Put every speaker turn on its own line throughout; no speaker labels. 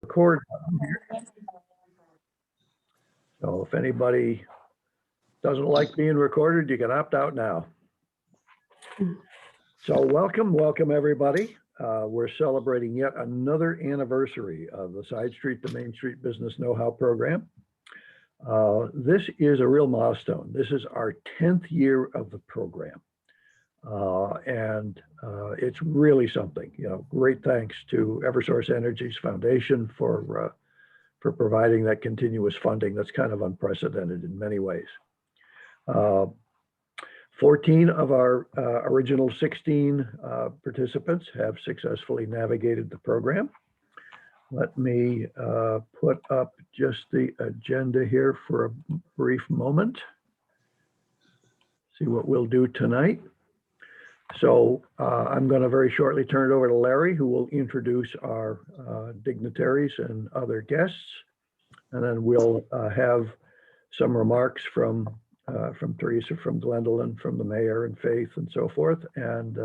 Record. So if anybody doesn't like being recorded, you can opt out now. So welcome everybody. We're celebrating yet another anniversary of the Side Street to Main Street Business Know-How Program. This is a real milestone. This is our 10th year of the program. And it's really something, great thanks to Eversource Energy's foundation for providing that continuous funding that's kind of unprecedented in many ways. 14 of our original 16 participants have successfully navigated the program. Let me put up just the agenda here for a brief moment. See what we'll do tonight. So I'm going to very shortly turn it over to Larry, who will introduce our dignitaries and other guests. And then we'll have some remarks from Teresa, from Glendalen, from the mayor and Faith and so forth. And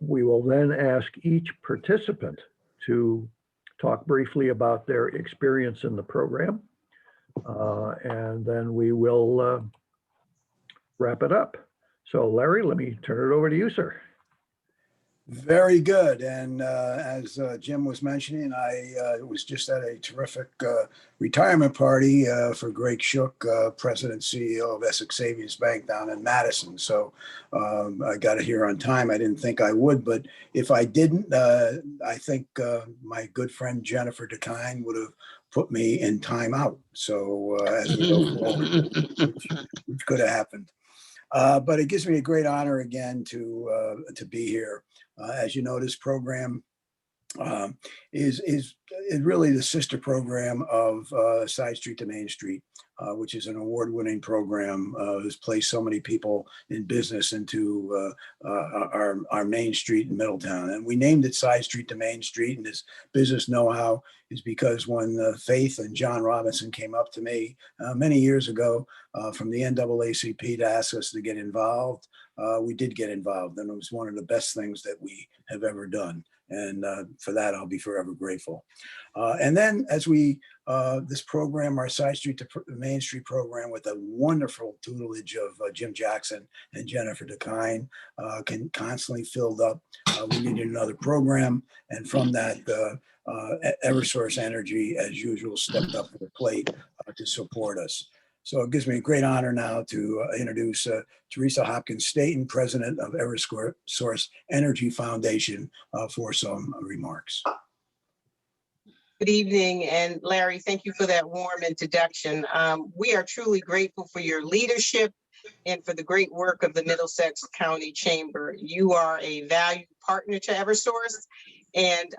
we will then ask each participant to talk briefly about their experience in the program. And then we will wrap it up. So Larry, let me turn it over to you, sir.
Very good. And as Jim was mentioning, I was just at a terrific retirement party for Greg Shook, President CEO of Essex Savings Bank down in Madison. So I got here on time. I didn't think I would, but if I didn't, I think my good friend Jennifer DeKine would have put me in timeout. So as we go forward, which could have happened. But it gives me a great honor again to be here. As you know, this program is really the sister program of Side Street to Main Street, which is an award-winning program that's placed so many people in business into our Main Street in Middletown. And we named it Side Street to Main Street, and this business know-how is because when Faith and John Robinson came up to me many years ago from the NAACP to ask us to get involved, we did get involved, and it was one of the best things that we have ever done. And for that, I'll be forever grateful. And then as we, this program, our Side Street to Main Street program with a wonderful tutelage of Jim Jackson and Jennifer DeKine can constantly filled up. We needed another program. And from that, Eversource Energy, as usual, stepped up to the plate to support us. So it gives me a great honor now to introduce Teresa Hopkins-Staton, president of Eversource Energy Foundation, for some remarks.
Good evening, and Larry, thank you for that warm introduction. We are truly grateful for your leadership and for the great work of the Middlesex County Chamber. You are a valued partner to Eversource and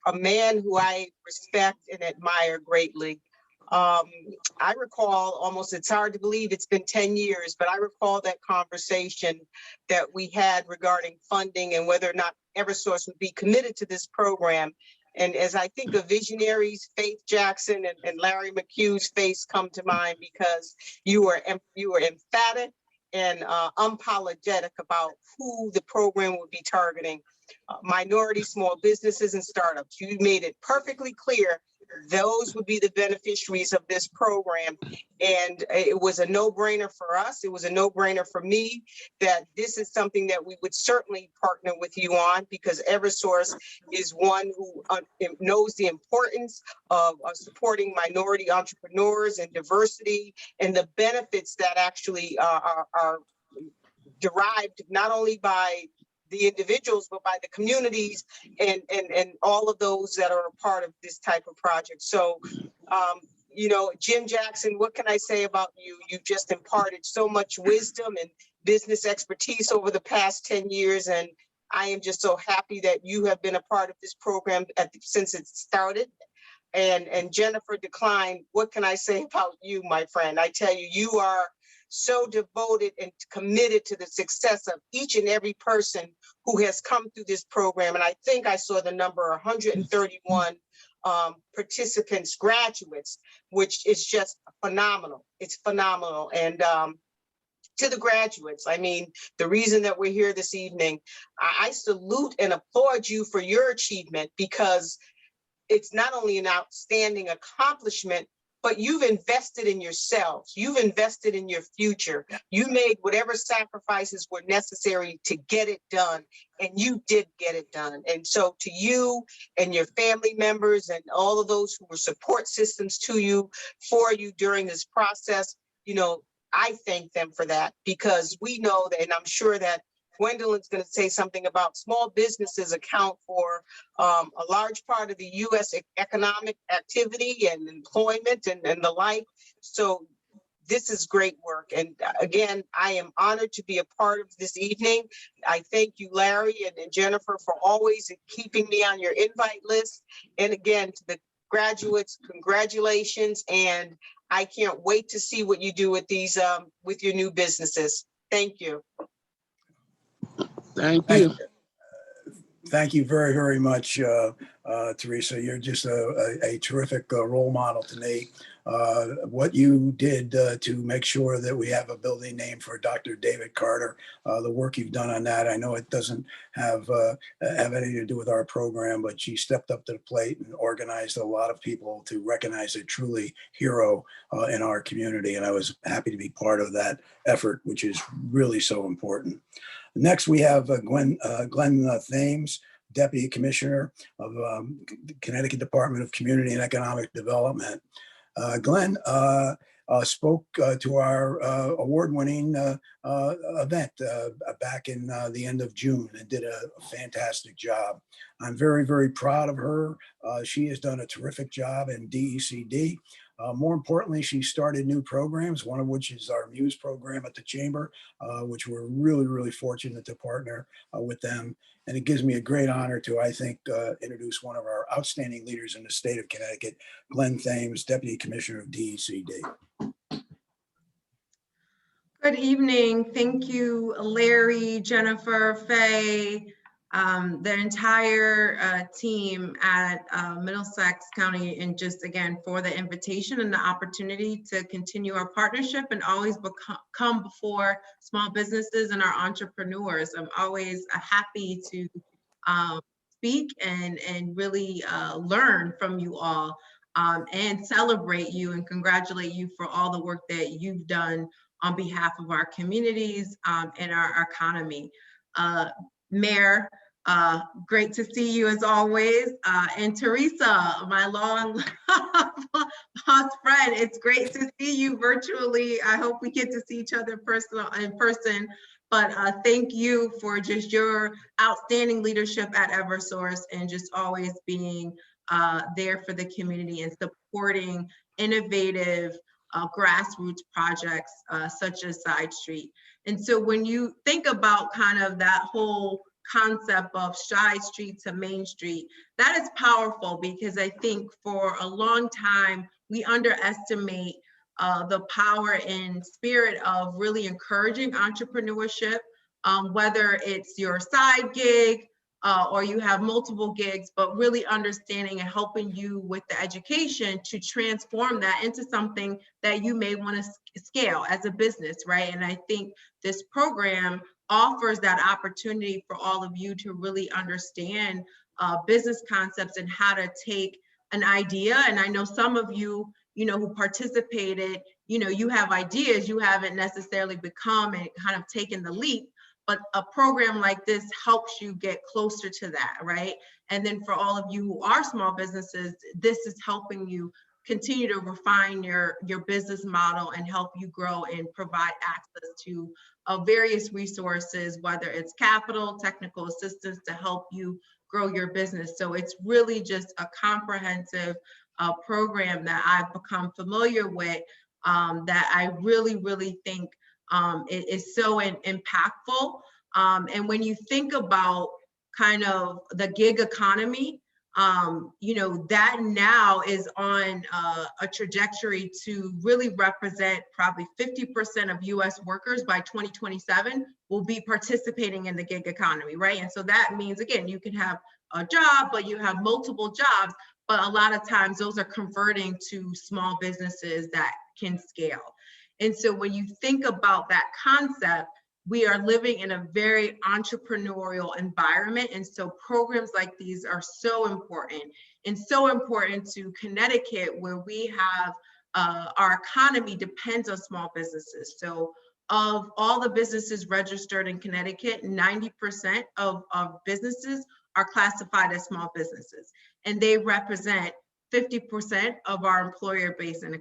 a man who I respect and admire greatly. I recall almost, it's hard to believe it's been 10 years, but I recall that conversation that we had regarding funding and whether or not Eversource would be committed to this program. And as I think of visionaries, Faith Jackson and Larry McHugh's face come to mind because you were emphatic and unapologetic about who the program would be targeting. Minority, small businesses, and startups. You made it perfectly clear those would be the beneficiaries of this program. And it was a no-brainer for us. It was a no-brainer for me that this is something that we would certainly partner with you on, because Eversource is one who knows the importance of supporting minority entrepreneurs and diversity and the benefits that actually are derived not only by the individuals, but by the communities and all of those that are a part of this type of project. So, Jim Jackson, what can I say about you? You've just imparted so much wisdom and business expertise over the past 10 years. And I am just so happy that you have been a part of this program since it started. And Jennifer DeKine, what can I say about you, my friend? I tell you, you are so devoted and committed to the success of each and every person who has come through this program. And I think I saw the number 131 participants, graduates, which is just phenomenal. It's phenomenal. And to the graduates, I mean, the reason that we're here this evening, I salute and applaud you for your achievement, because it's not only an outstanding accomplishment, but you've invested in yourselves. You've invested in your future. You made whatever sacrifices were necessary to get it done, and you did get it done. And so to you and your family members and all of those who were support systems to you, for you during this process, you know, I thank them for that, because we know that, and I'm sure that Gwendolyn's going to say something about small businesses account for a large part of the U.S. economic activity and employment and the like. So this is great work. And again, I am honored to be a part of this evening. I thank you, Larry and Jennifer, for always keeping me on your invite list. And again, to the graduates, congratulations. And I can't wait to see what you do with these, with your new businesses. Thank you.
Thank you.
Thank you very, very much, Teresa. You're just a terrific role model to me. What you did to make sure that we have a building name for Dr. David Carter, the work you've done on that. I know it doesn't have anything to do with our program, but she stepped up to the plate and organized a lot of people to recognize a truly hero in our community. And I was happy to be part of that effort, which is really so important. Next, we have Glenn Thames, Deputy Commissioner of Connecticut Department of Community and Economic Development. Glenn spoke to our award-winning event back in the end of June and did a fantastic job. I'm very, very proud of her. She has done a terrific job in DECD. More importantly, she started new programs, one of which is our Muse program at the Chamber, which we're really, really fortunate to partner with them. And it gives me a great honor to, I think, introduce one of our outstanding leaders in the state of Connecticut, Glenn Thames, Deputy Commissioner of DECD.
Good evening. Thank you, Larry, Jennifer, Faye, the entire team at Middlesex County, and just again for the invitation and the opportunity to continue our partnership and always come before small businesses and our entrepreneurs. I'm always happy to speak and really learn from you all and celebrate you and congratulate you for all the work that you've done on behalf of our communities and our economy. Mayor, great to see you as always. And Teresa, my long lost friend, it's great to see you virtually. I hope we get to see each other in person. But thank you for just your outstanding leadership at Eversource and just always being there for the community and supporting innovative grassroots projects such as Side Street. And so when you think about kind of that whole concept of Side Street to Main Street, that is powerful because I think for a long time we underestimate the power and spirit of really encouraging entrepreneurship, whether it's your side gig or you have multiple gigs, but really understanding and helping you with the education to transform that into something that you may want to scale as a business, right? And I think this program offers that opportunity for all of you to really understand business concepts and how to take an idea. And I know some of you, who participated, you have ideas, you haven't necessarily become and kind of taken the leap, but a program like this helps you get closer to that, right? And then for all of you who are small businesses, this is helping you continue to refine your business model and help you grow and provide access to various resources, whether it's capital, technical assistance to help you grow your business. So it's really just a comprehensive program that I've become familiar with that I really, really think it is so impactful. And when you think about kind of the gig economy, that now is on a trajectory to really represent probably 50% of US workers by 2027 will be participating in the gig economy, right? And so that means, again, you can have a job, but you have multiple jobs, but a lot of times those are converting to small businesses that can scale. And so when you think about that concept, we are living in a very entrepreneurial environment. And so programs like these are so important and so important to Connecticut, where we have our economy depends on small businesses. So of all the businesses registered in Connecticut, 90% of businesses are classified as small businesses, and they represent 50% of our employer base in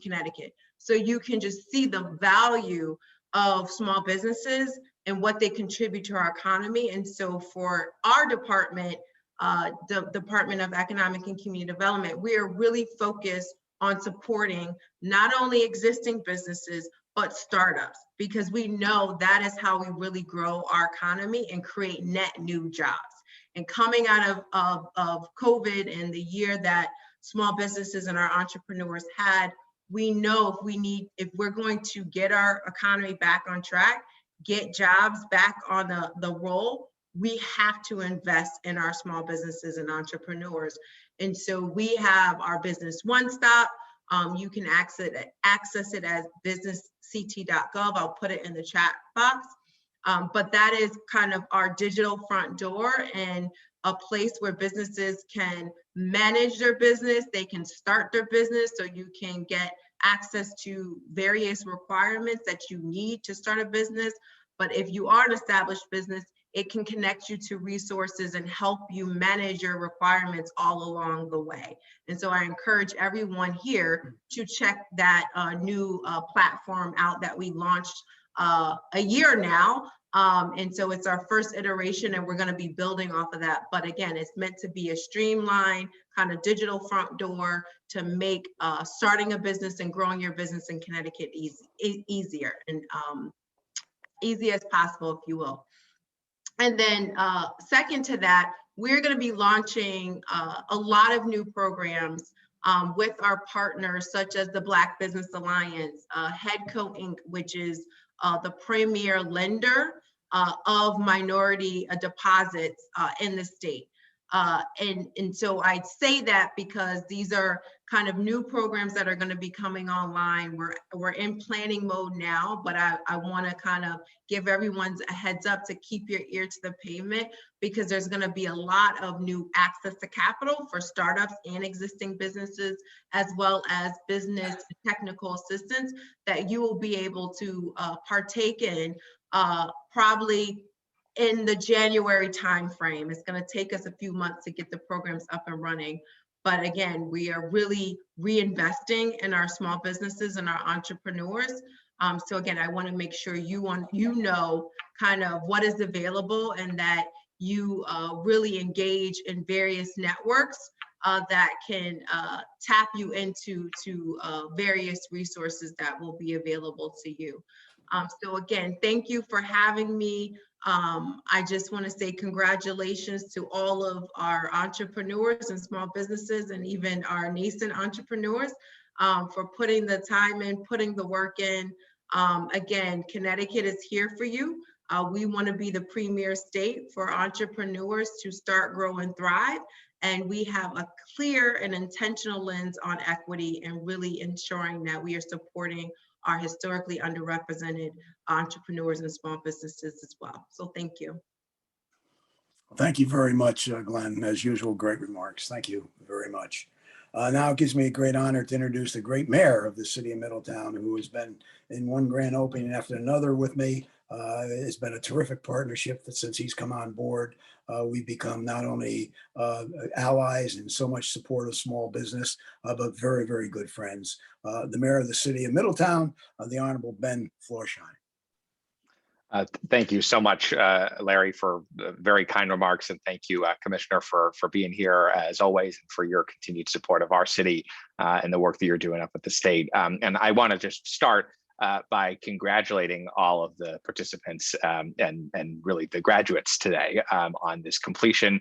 Connecticut. So you can just see the value of small businesses and what they contribute to our economy. And so for our department, the Department of Economic and Community Development, we are really focused on supporting not only existing businesses, but startups, because we know that is how we really grow our economy and create net new jobs. And coming out of COVID and the year that small businesses and our entrepreneurs had, we know if we're going to get our economy back on track, get jobs back on the roll, we have to invest in our small businesses and entrepreneurs. And so we have our Business One Stop. You can access it as businessct.gov. I'll put it in the chat box. But that is kind of our digital front door and a place where businesses can manage their business. They can start their business, so you can get access to various requirements that you need to start a business. But if you are an established business, it can connect you to resources and help you manage your requirements all along the way. And so I encourage everyone here to check that new platform out that we launched a year now. And so it's our first iteration, and we're going to be building off of that. But again, it's meant to be a streamlined kind of digital front door to make starting a business and growing your business in Connecticut easier and easy as possible, if you will. And then second to that, we're going to be launching a lot of new programs with our partners, such as the Black Business Alliance, Headco Inc., which is the premier lender of minority deposits in the state. And so I'd say that because these are kind of new programs that are going to be coming online. We're in planning mode now, but I want to kind of give everyone a heads up to keep your ear to the pavement, because there's going to be a lot of new access to capital for startups and existing businesses, as well as business technical assistance that you will be able to partake in probably in the January timeframe. It's going to take us a few months to get the programs up and running. But again, we are really reinvesting in our small businesses and our entrepreneurs. So again, I want to make sure you know kind of what is available, and that you really engage in various networks that can tap you into various resources that will be available to you. So again, thank you for having me. I just want to say congratulations to all of our entrepreneurs and small businesses, and even our nascent entrepreneurs, for putting the time in, putting the work in. Again, Connecticut is here for you. We want to be the premier state for entrepreneurs to start, grow, and thrive. And we have a clear and intentional lens on equity and really ensuring that we are supporting our historically underrepresented entrepreneurs and small businesses as well. So thank you.
Thank you very much, Glenn. As usual, great remarks. Thank you very much. Now it gives me a great honor to introduce the great mayor of the city of Middletown, who has been in one grand opening after another with me. It's been a terrific partnership since he's come on board. We've become not only allies and so much support of small business, but very, very good friends. The mayor of the city of Middletown, the Honorable Ben Florsheim.
Thank you so much, Larry, for very kind remarks, and thank you, Commissioner, for being here as always, and for your continued support of our city and the work that you're doing up at the state. And I want to just start by congratulating all of the participants and really the graduates today on this completion.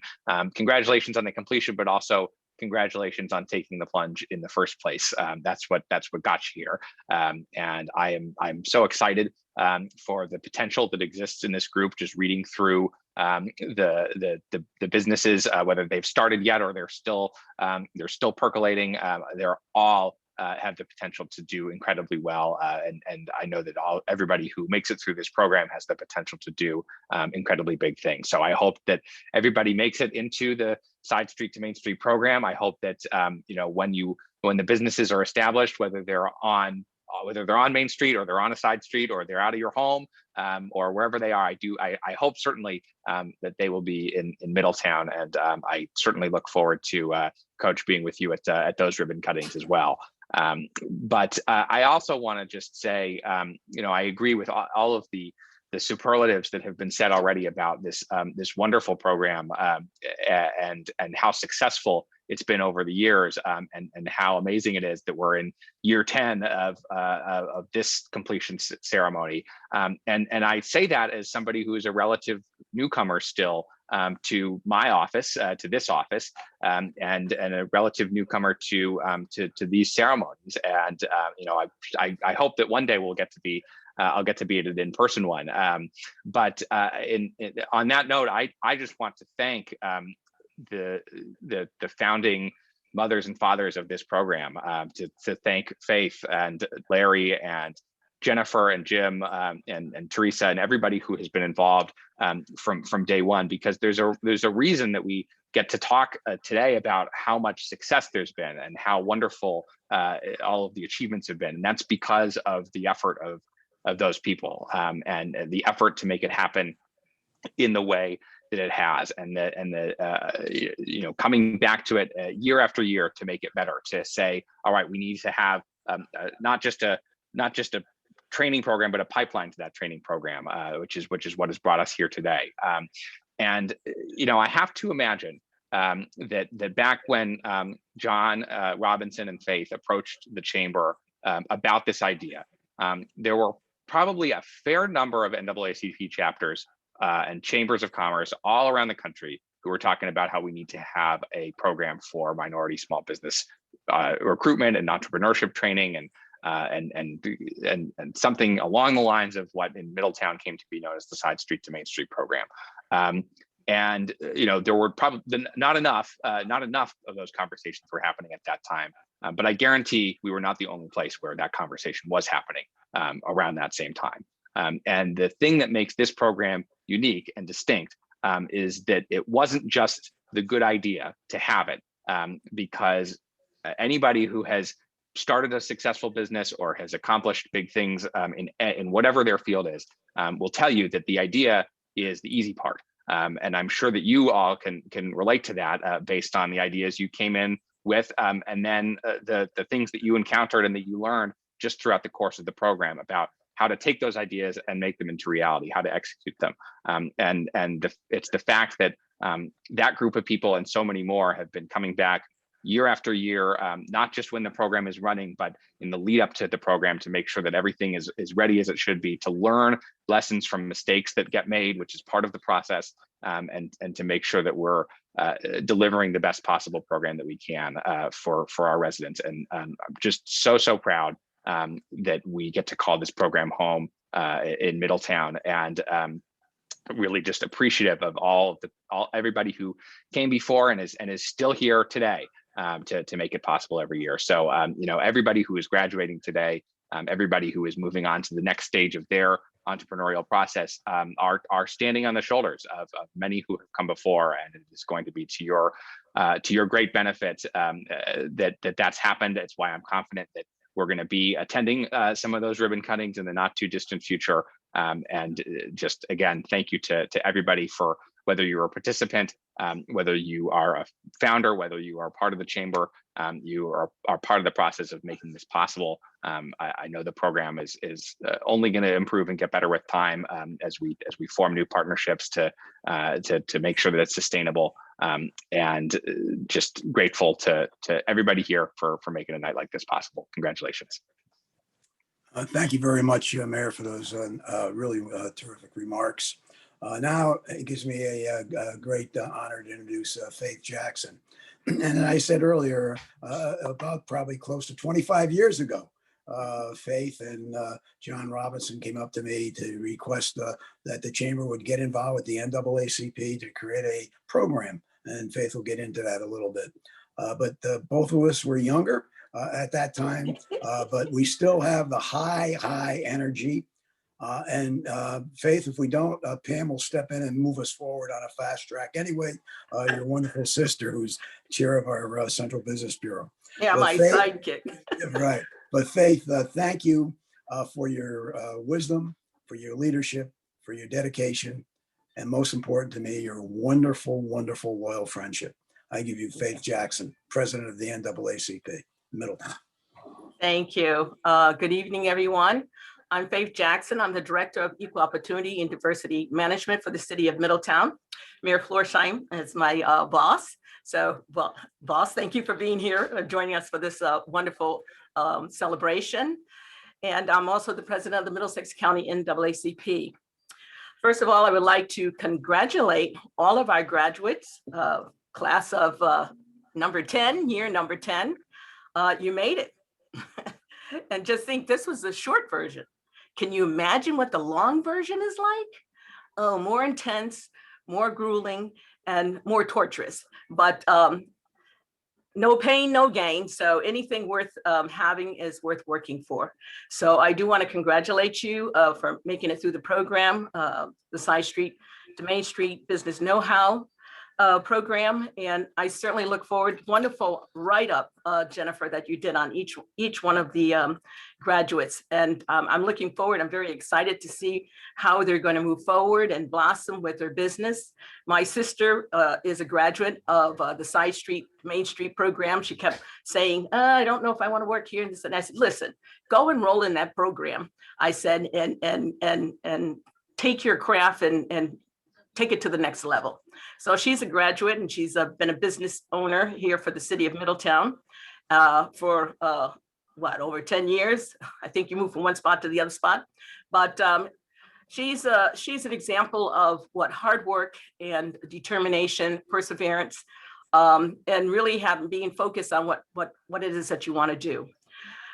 Congratulations on the completion, but also congratulations on taking the plunge in the first place. That's what got you here. And I'm so excited for the potential that exists in this group. Just reading through the businesses, whether they've started yet or they're still percolating. They're all have the potential to do incredibly well. And I know that everybody who makes it through this program has the potential to do incredibly big things. So I hope that everybody makes it into the Side Street to Main Street program. I hope that when the businesses are established, whether they're on Main Street or they're on a side street or they're out of your home or wherever they are, I hope certainly that they will be in Middletown, and I certainly look forward to Coach being with you at those ribbon cuttings as well. But I also want to just say, I agree with all of the superlatives that have been said already about this wonderful program and how successful it's been over the years, and how amazing it is that we're in year 10 of this completion ceremony. And I say that as somebody who is a relative newcomer still to my office, to this office, and a relative newcomer to these ceremonies. And I hope that one day I'll get to be at an in-person one. But on that note, I just want to thank the founding mothers and fathers of this program, to thank Faith and Larry and Jennifer and Jim and Teresa and everybody who has been involved from day one, because there's a reason that we get to talk today about how much success there's been and how wonderful all of the achievements have been, and that's because of the effort of those people and the effort to make it happen in the way that it has, and coming back to it year after year to make it better, to say, all right, we need to have not just a training program, but a pipeline to that training program, which is what has brought us here today. And I have to imagine that back when John Robinson and Faith approached the chamber about this idea, there were probably a fair number of NAACP chapters and chambers of commerce all around the country who were talking about how we need to have a program for minority small business recruitment and entrepreneurship training, and something along the lines of what in Middletown came to be known as the Side Street to Main Street program. And there were probably not enough of those conversations were happening at that time. But I guarantee we were not the only place where that conversation was happening around that same time. And the thing that makes this program unique and distinct is that it wasn't just the good idea to have it, because anybody who has started a successful business or has accomplished big things in whatever their field is will tell you that the idea is the easy part. And I'm sure that you all can relate to that based on the ideas you came in with, and then the things that you encountered and that you learned just throughout the course of the program about how to take those ideas and make them into reality, how to execute them. It's the fact that that group of people and so many more have been coming back year after year, not just when the program is running, but in the lead up to the program, to make sure that everything is ready as it should be, to learn lessons from mistakes that get made, which is part of the process, and to make sure that we're delivering the best possible program that we can for our residents. And I'm just so proud that we get to call this program home in Middletown, and really just appreciative of everybody who came before and is still here today to make it possible every year. So everybody who is graduating today, everybody who is moving on to the next stage of their entrepreneurial process are standing on the shoulders of many who have come before, and it is going to be to your great benefit that's happened. It's why I'm confident that we're going to be attending some of those ribbon cuttings in the not too distant future. And just again, thank you to everybody, for whether you're a participant, whether you are a founder, whether you are part of the chamber, you are part of the process of making this possible. I know the program is only going to improve and get better with time as we form new partnerships to make sure that it's sustainable. And just grateful to everybody here for making a night like this possible. Congratulations.
Thank you very much, Mayor, for those really terrific remarks. Now it gives me a great honor to introduce Faith Jackson. And I said earlier, about probably close to 25 years ago, Faith and John Robinson came up to me to request that the chamber would get involved with the NAACP to create a program. And Faith will get into that a little bit. But both of us were younger. at that time, but we still have the high energy. And Faith, if we don't, Pam will step in and move us forward on a fast track. Anyway, your wonderful sister, who's chair of our Central Business Bureau.
Yeah,
But
my
Faith-
sidekick.
Right. But Faith, thank you for your wisdom, for your leadership, for your dedication, and most important to me, your wonderful, wonderful, loyal friendship. I give you Faith Jackson, president of the NAACP, Middletown.
Thank you. Good evening, everyone. I'm Faith Jackson. I'm the Director of Equal Opportunity and Diversity Management for the City of Middletown. Mayor Florsheim is my boss. So, well, boss, thank you for being here, joining us for this wonderful celebration. And I'm also the president of the Middlesex County NAACP. First of all, I would like to congratulate all of our graduates, class of number 10, year number 10. You made it. And just think, this was the short version. Can you imagine what the long version is like? Oh, more intense, more grueling, and more torturous. But no pain, no gain. So anything worth having is worth working for. So I do want to congratulate you for making it through the program, the Side Street to Main Street Business Know-How program. And I certainly look forward, wonderful write-up, Jennifer, that you did on each one of the graduates. And I'm looking forward, I'm very excited to see how they're going to move forward and blossom with their business. My sister is a graduate of the Side Street, Main Street program. She kept saying, I don't know if I want to work here. And I said, listen, go enroll in that program. I said, and take your craft and take it to the next level. So she's a graduate and she's been a business owner here for the city of Middletown for over 10 years. I think you moved from one spot to the other spot, but she's an example of what hard work and determination, perseverance, and really being focused on what it is that you want to do.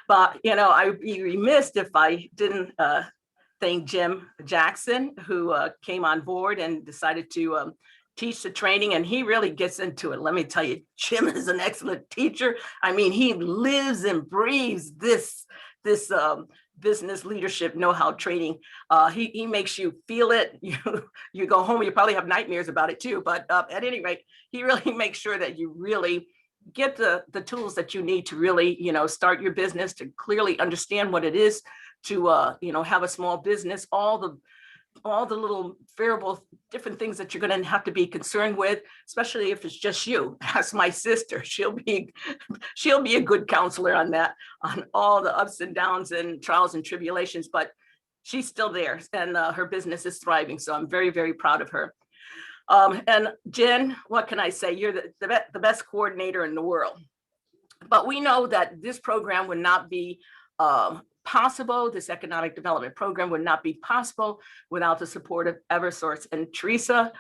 But, you know, I'd be remiss if I didn't thank Jim Jackson, who came on board and decided to teach the training, and he really gets into it. Let me tell you, Jim is an excellent teacher. I mean, he lives and breathes this business leadership know-how training. He makes you feel it. You go home, you probably have nightmares about it too, but at any rate, he really makes sure that you really get the tools that you need to really, start your business, to clearly understand what it is to, have a small business, all the little variable different things that you're going to have to be concerned with, especially if it's just you. Ask my sister. She'll be a good counselor on that, on all the ups and downs and trials and tribulations, but she's still there and her business is thriving. So I'm very, very proud of her. And Jen, what can I say? You're the best coordinator in the world. But we know that this program would not be possible. This economic development program would not be possible without the support of Eversource. And Teresa,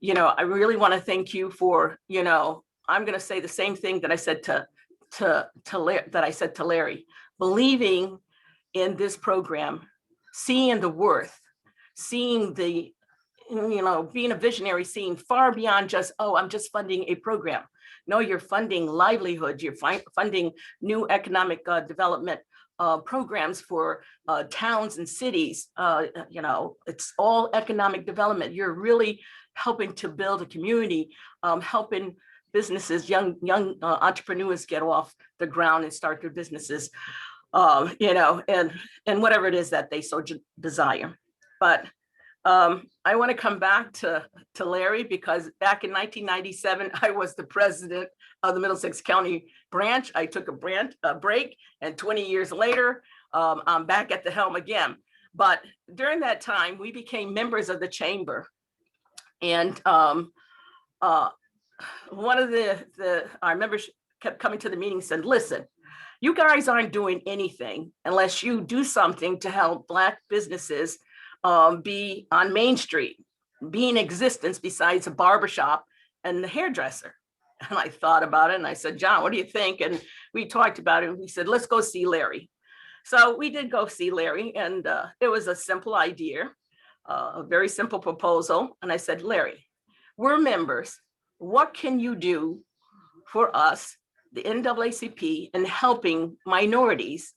I really want to thank you for, I'm going to say the same thing that I said to Larry, believing in this program, seeing the worth, seeing the, being a visionary, seeing far beyond just, oh, I'm just funding a program. No, you're funding livelihood. You're funding new economic development programs for towns and cities. It's all economic development. You're really helping to build a community, helping businesses, young entrepreneurs get off the ground and start their businesses, and whatever it is that they so desire. But I want to come back to Larry, because back in 1997, I was the president of the Middlesex County branch. I took a break, and 20 years later, I'm back at the helm again. But during that time, we became members of the chamber. And one of our members kept coming to the meeting and said, listen, you guys aren't doing anything unless you do something to help Black businesses be on Main Street, be in existence besides a barbershop and the hairdresser. And I thought about it and I said, John, what do you think? And we talked about it and we said, let's go see Larry. So we did go see Larry, and it was a simple idea, a very simple proposal. And I said, Larry, we're members. What can you do for us the NAACP and helping minorities,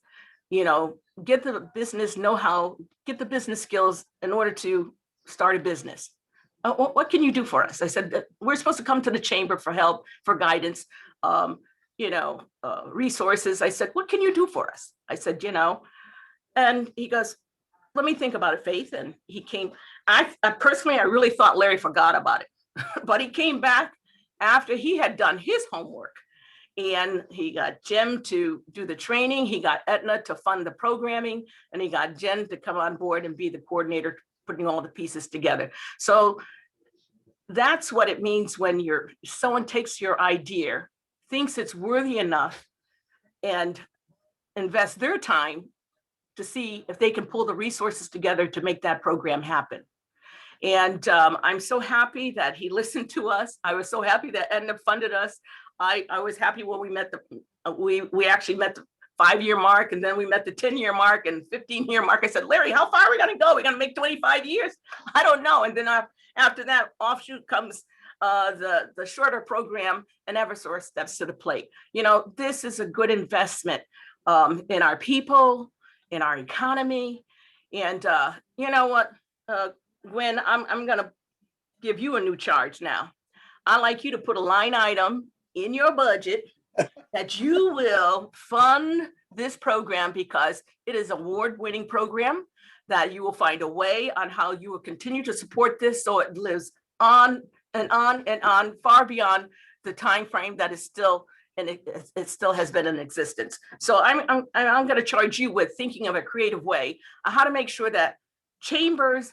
get the business know-how, get the business skills in order to start a business. What can you do for us? I said that we're supposed to come to the chamber for help, for guidance, resources. I said, what can you do for us? I said, and he goes, let me think about it, Faith. And he came. I personally, I really thought Larry forgot about it, but he came back after he had done his homework. And he got Jim to do the training. He got Aetna to fund the programming, and he got Jen to come on board and be the coordinator, putting all the pieces together. So that's what it means when someone takes your idea, thinks it's worthy enough, and invest their time to see if they can pull the resources together to make that program happen. And I'm so happy that he listened to us. I was so happy that Aetna funded us. I was happy when we met we actually met the 5-year mark, and then we met the 10-year mark and 15-year mark. I said, Larry, how far are we gonna go? We're gonna make 25 years? I don't know. And then after that offshoot comes the shorter program, and Eversource steps to the plate. This is a good investment in our people, in our economy. And you know what, Gwen, I'm gonna give you a new charge now. I'd like you to put a line item in your budget that you will fund this program, because it is an award-winning program, that you will find a way on how you will continue to support this so it lives on and on and on, far beyond the time frame that is still, and it still has been in existence. So I'm going to charge you with thinking of a creative way on how to make sure that chambers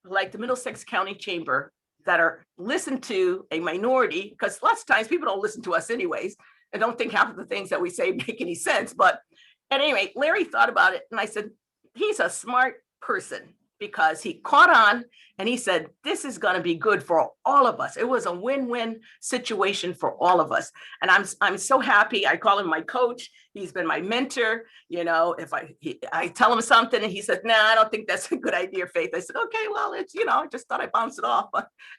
like the Middlesex County Chamber that are listened to a minority, because lots of times people don't listen to us anyways, and don't think half of the things that we say make any sense. But at any rate, Larry thought about it, and I said, he's a smart person, because he caught on and he said, this is going to be good for all of us. It was a win-win situation for all of us. And I'm so happy. I call him my coach. He's been my mentor. If I tell him something and he says, nah, I don't think that's a good idea, Faith. I said, okay, well, it's, I just thought I'd bounce it off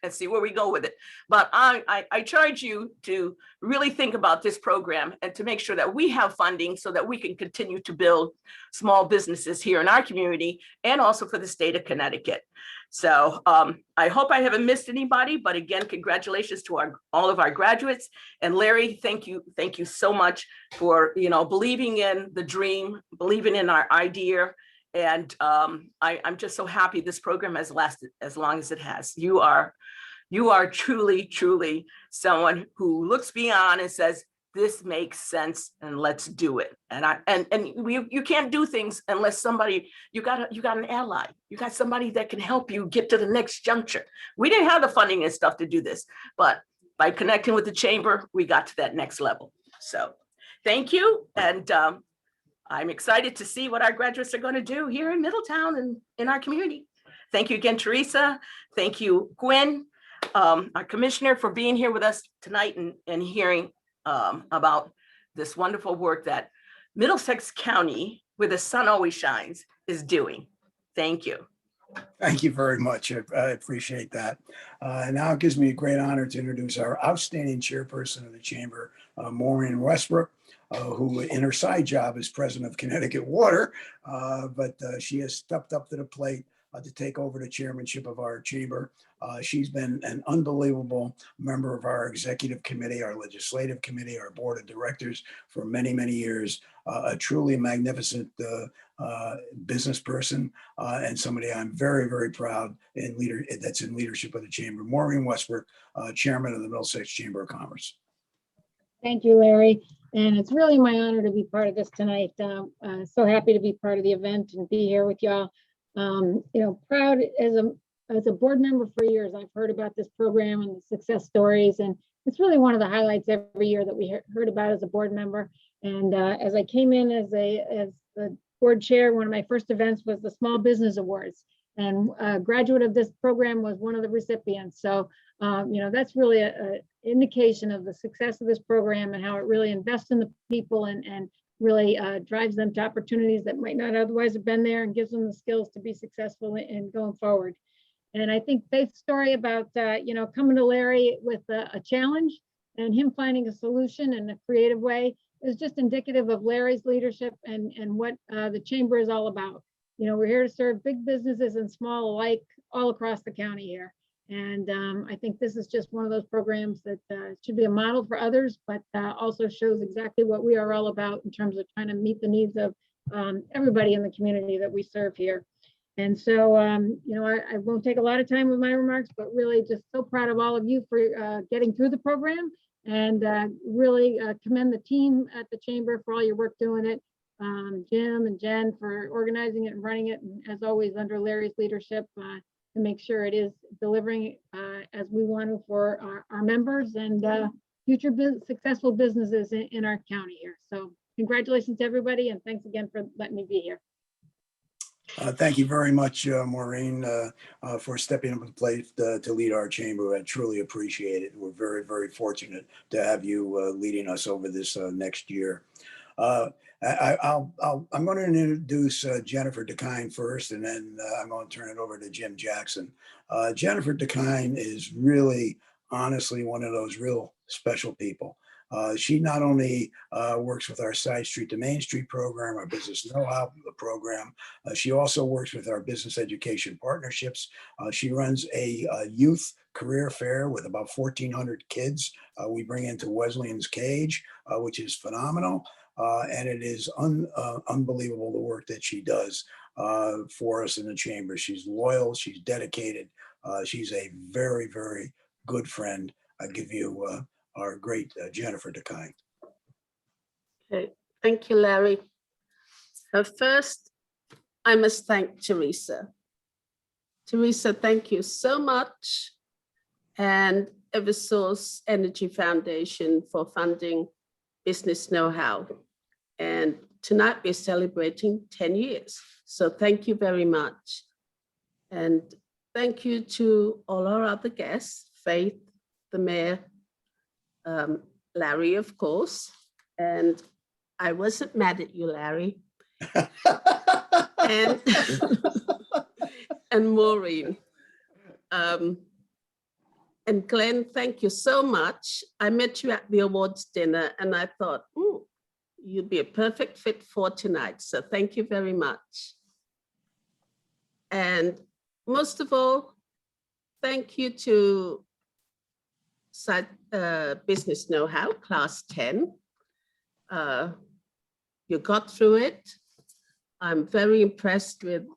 and see where we go with it. But I charge you to really think about this program and to make sure that we have funding so that we can continue to build small businesses here in our community and also for the state of Connecticut. So I hope I haven't missed anybody, but again, congratulations to all of our graduates. And Larry, thank you so much for believing in the dream, believing in our idea. And I'm just so happy this program has lasted as long as it has. You are truly someone who looks beyond and says, this makes sense and let's do it. And you can't do things unless you got an ally. You got somebody that can help you get to the next juncture. We didn't have the funding and stuff to do this, but by connecting with the chamber, we got to that next level. So thank you. And I'm excited to see what our graduates are going to do here in Middletown and in our community. Thank you again, Teresa. Thank you, Gwen, our commissioner, for being here with us tonight and hearing about this wonderful work that Middlesex County, where the sun always shines, is doing. Thank you.
Thank you very much. I appreciate that. Now it gives me a great honor to introduce our outstanding chairperson of the chamber, Maureen Westbrook, who in her side job is president of Connecticut Water, but she has stepped up to the plate to take over the chairmanship of our chamber. She's been an unbelievable member of our executive committee, our legislative committee, our board of directors for many, many years. A truly magnificent business person and somebody I'm very, very proud that's in leadership of the chamber. Maureen Westbrook, chairman of the Middlesex Chamber of Commerce.
Thank you, Larry. And it's really my honor to be part of this tonight. So happy to be part of the event and be here with y'all. Proud as a board member for years, I've heard about this program and the success stories, and it's really one of the highlights every year that we heard about as a board member. And as I came in as the board chair, one of my first events was the Small Business Awards, and a graduate of this program was one of the recipients. So, that's really an indication of the success of this program and how it really invests in the people and really drives them to opportunities that might not otherwise have been there and gives them the skills to be successful in going forward. And I think Faith's story about, coming to Larry with a challenge and him finding a solution in a creative way is just indicative of Larry's leadership and what the chamber is all about. You know, we're here to serve big businesses and small alike all across the county here. And I think this is just one of those programs that should be a model for others, but also shows exactly what we are all about in terms of trying to meet the needs of everybody in the community that we serve here. And so, you know, I won't take a lot of time with my remarks, but really just so proud of all of you for getting through the program, and really commend the team at the chamber for all your work doing it. Jim and Jen for organizing it and running it, and as always, under Larry's leadership, to make sure it is delivering as we want to for our members and future successful businesses in our county here. So congratulations to everybody, and thanks again for letting me be here.
Thank you very much, Maureen, for stepping up to the plate to lead our chamber. I truly appreciate it. We're very, very fortunate to have you leading us over this next year. I'm going to introduce Jennifer DeKine first, and then I'm going to turn it over to Jim Jackson. Jennifer DeKine is really, honestly, one of those real special people. She not only works with our Side Street to Main Street program, our business know-how program, she also works with our business education partnerships. She runs a youth career fair with about 1,400 kids. We bring into Wesleyan's Cage, which is phenomenal. And it is unbelievable the work that she does for us in the chamber. She's loyal, she's dedicated. She's a very, very good friend. I give you our great Jennifer DeKine.
Okay, thank you, Larry. First, I must thank Teresa. Teresa, thank you so much. And Eversource Energy Foundation for funding business know-how. And tonight we're celebrating 10 years. So thank you very much. And thank you to all our other guests, Faith, the mayor, Larry, of course. And I wasn't mad at you, Larry. and, and Maureen. And Glenn, thank you so much. I met you at the awards dinner and I thought, ooh, you'd be a perfect fit for tonight. So thank you very much. And most of all, thank you to Business Know-how, Class 10. You got through it. I'm very impressed with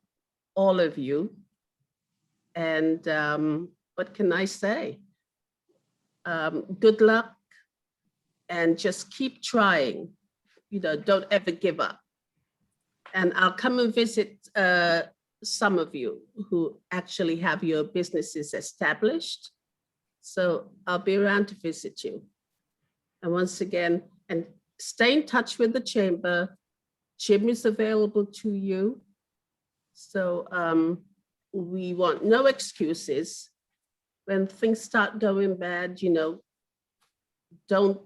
all of you. And what can I say? Good luck and just keep trying. You know, don't ever give up. And I'll come and visit some of you who actually have your businesses established. So I'll be around to visit you. And once again, and stay in touch with the chamber. Jim is available to you. So we want no excuses. When things start going bad, you know, don't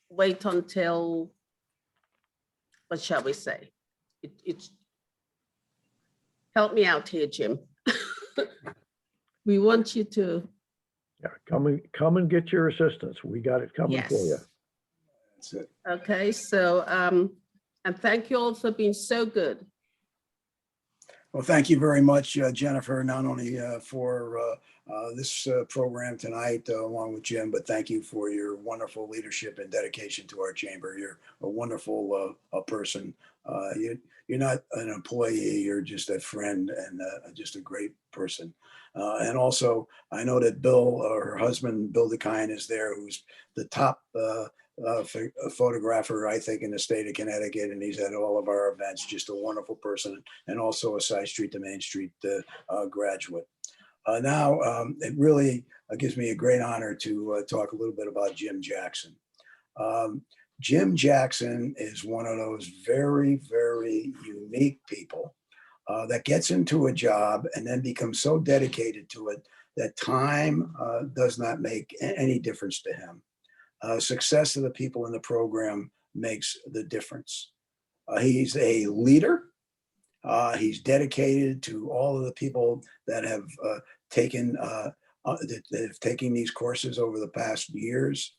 wait until, what shall we say? It's help me out here, Jim. We want you to.
Yeah, come and get your assistance. We got it coming for you.
That's it.
Okay, so, and thank you all for being so good.
Well, thank you very much, Jennifer, not only for this program tonight, along with Jim, but thank you for your wonderful leadership and dedication to our chamber. You're a wonderful person. You're not an employee, you're just a friend and just a great person. And also, I know that Bill, her husband, Bill DeKine, is there, who's the top photographer, I think, in the state of Connecticut, and he's at all of our events. Just a wonderful person, and also a Side Street to Main Street graduate. Now, it really gives me a great honor to talk a little bit about Jim Jackson. Jim Jackson is one of those very, very unique people that gets into a job and then becomes so dedicated to it that time does not make any difference to him. Success of the people in the program makes the difference. He's a leader. He's dedicated to all of the people that have taken these courses over the past years.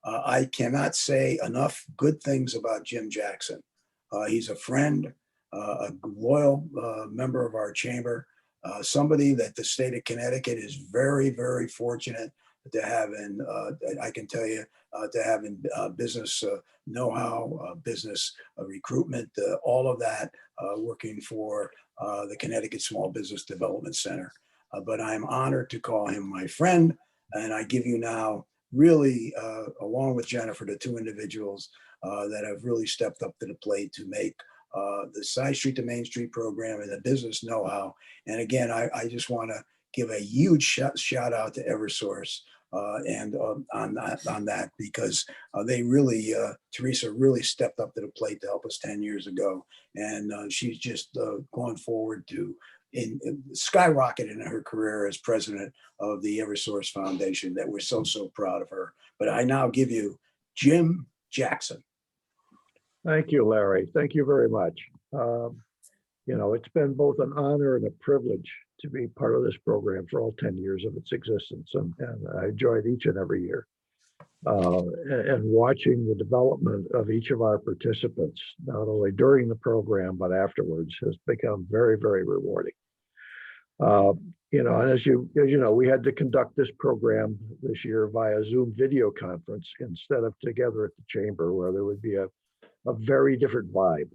I cannot say enough good things about Jim Jackson. He's a friend, a loyal member of our chamber, somebody that the state of Connecticut is very, very fortunate to have in, I can tell you, to have in business know-how, business recruitment, all of that working for the Connecticut Small Business Development Center. But I'm honored to call him my friend. And I give you now really, along with Jennifer, the two individuals that have really stepped up to the plate to make the Side Street to Main Street program and the business know-how. And again, I just want to give a huge shout out to Eversource and on that because they really, Teresa really stepped up to the plate to help us 10 years ago. And she's just going forward to skyrocketed in her career as president of the Eversource Foundation that we're so proud of her. But I now give you Jim Jackson.
Thank you, Larry. Thank you very much. You know, it's been both an honor and a privilege to be part of this program for all 10 years of its existence. And I enjoyed each and every year. And watching the development of each of our participants, not only during the program, but afterwards, has become very, very rewarding. You know, and as you know, we had to conduct this program this year via Zoom video conference instead of together at the chamber, where there would be a very different vibe.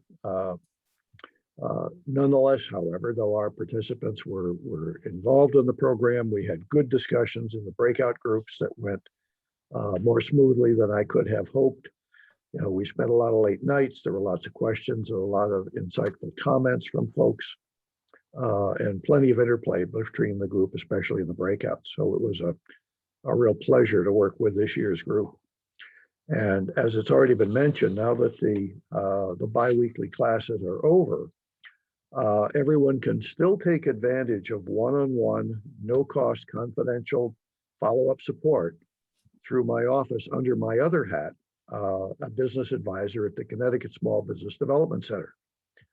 Nonetheless, however, though our participants were involved in the program, we had good discussions in the breakout groups that went more smoothly than I could have hoped. You know, we spent a lot of late nights. There were lots of questions, a lot of insightful comments from folks, and plenty of interplay between the group, especially in the breakouts. So it was a real pleasure to work with this year's group. And as it's already been mentioned, now that the biweekly classes are over, everyone can still take advantage of one-on-one, no-cost, confidential follow-up support through my office under my other hat, a business advisor at the Connecticut Small Business Development Center,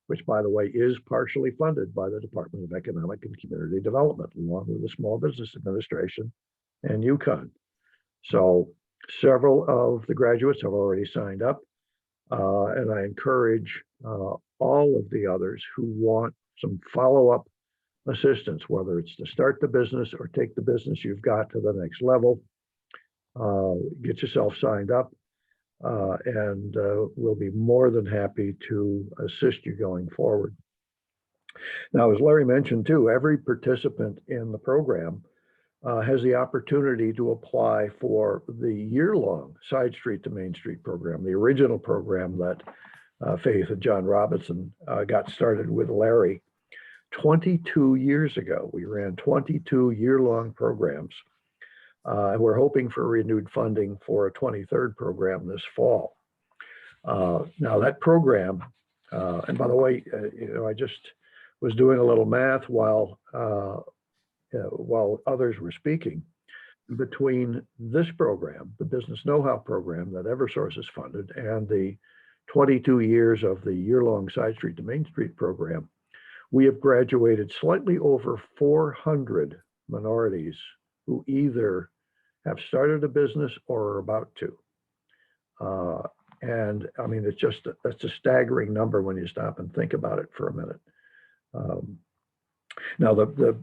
which, by the way, is partially funded by the Department of Economic and Community Development, along with the Small Business Administration and UConn. So several of the graduates have already signed up, and I encourage all of the others who want some follow-up assistance, whether it's to start the business or take the business you've got to the next level. Get yourself signed up, and we'll be more than happy to assist you going forward. Now, as Larry mentioned too, every participant in the program has the opportunity to apply for the year-long Side Street to Main Street program, the original program that Faith and John Robinson got started with Larry 22 years ago. We ran 22 year-long programs. And we're hoping for renewed funding for a 23rd program this fall. Now that program, and by the way, you know, I just was doing a little math while others were speaking. Between this program, the Business Know-How program that Eversource has funded, and the 22 years of the year-long Side Street to Main Street program, we have graduated slightly over 400 minorities who either have started a business or are about to. And I mean, that's a staggering number when you stop and think about it for a minute. Now, the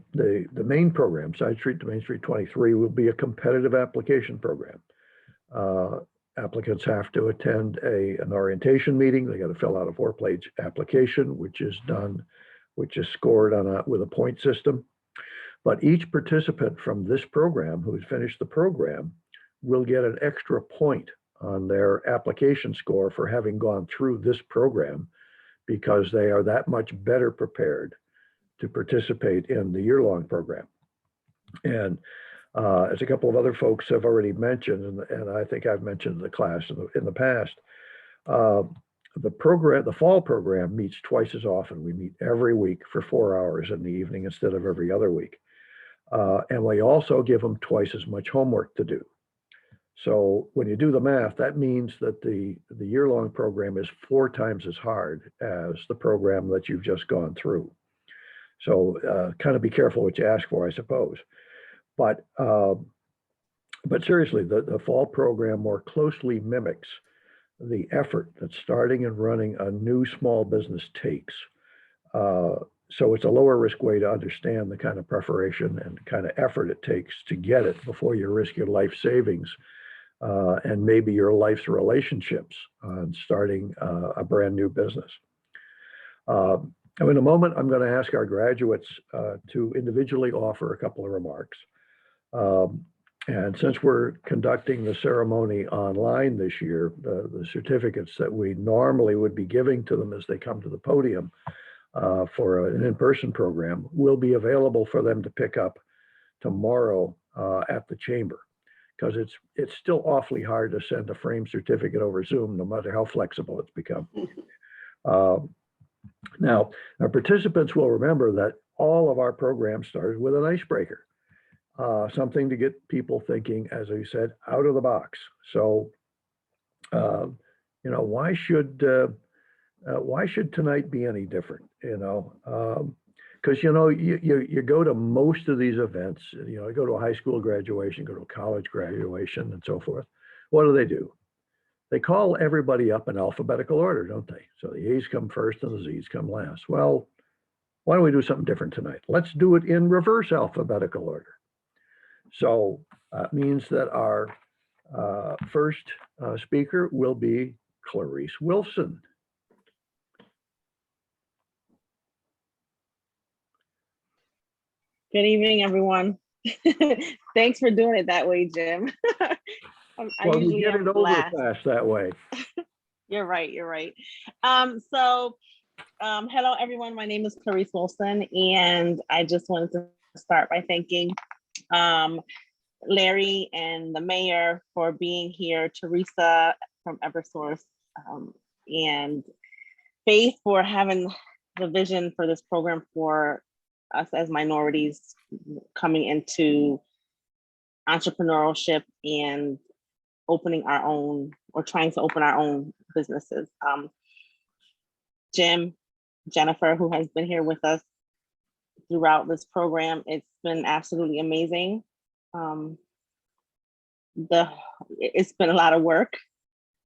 main program, Side Street to Main Street 23, will be a competitive application program. Applicants have to attend an orientation meeting. They got to fill out a 4-page application, which is scored with a point system. But each participant from this program who's finished the program will get an extra point on their application score for having gone through this program, because they are that much better prepared to participate in the year-long program. And as a couple of other folks have already mentioned, and I think I've mentioned the class in the past, the fall program meets twice as often. We meet every week for 4 hours in the evening instead of every other week. And we also give them twice as much homework to do. So when you do the math, that means that the year-long program is 4 times as hard as the program that you've just gone through. So kind of be careful what you ask for, I suppose. But But seriously, the fall program more closely mimics the effort that starting and running a new small business takes. So it's a lower risk way to understand the kind of preparation and kind of effort it takes to get it before you risk your life savings and maybe your life's relationships on starting a brand new business. In a moment, I'm going to ask our graduates to individually offer a couple of remarks. And since we're conducting the ceremony online this year, the certificates that we normally would be giving to them as they come to the podium for an in-person program will be available for them to pick up tomorrow at the chamber, because it's still awfully hard to send a framed certificate over Zoom, no matter how flexible it's become. Now, our participants will remember that all of our programs started with an icebreaker, something to get people thinking, as I said, out of the box. So, why should tonight be any different? Because you go to most of these events. You go to a high school graduation, go to a college graduation, and so forth. What do? They call everybody up in alphabetical order, don't they? So the A's come first and the Z's come last. Well, why don't we do something different tonight? Let's do it in reverse alphabetical order. So it means that our first speaker will be Clarice Wilson.
Good evening, everyone. Thanks for doing it that way, Jim.
Well, we get it over fast that way.
You're right. Hello, everyone. My name is Clarice Wilson, and I just wanted to start by thanking Larry and the mayor for being here, Teresa from Eversource, and Faith for having the vision for this program for us as minorities coming into entrepreneurship and opening our own, or trying to open our own businesses. Jim, Jennifer, who has been here with us throughout this program, it's been absolutely amazing. It's been a lot of work,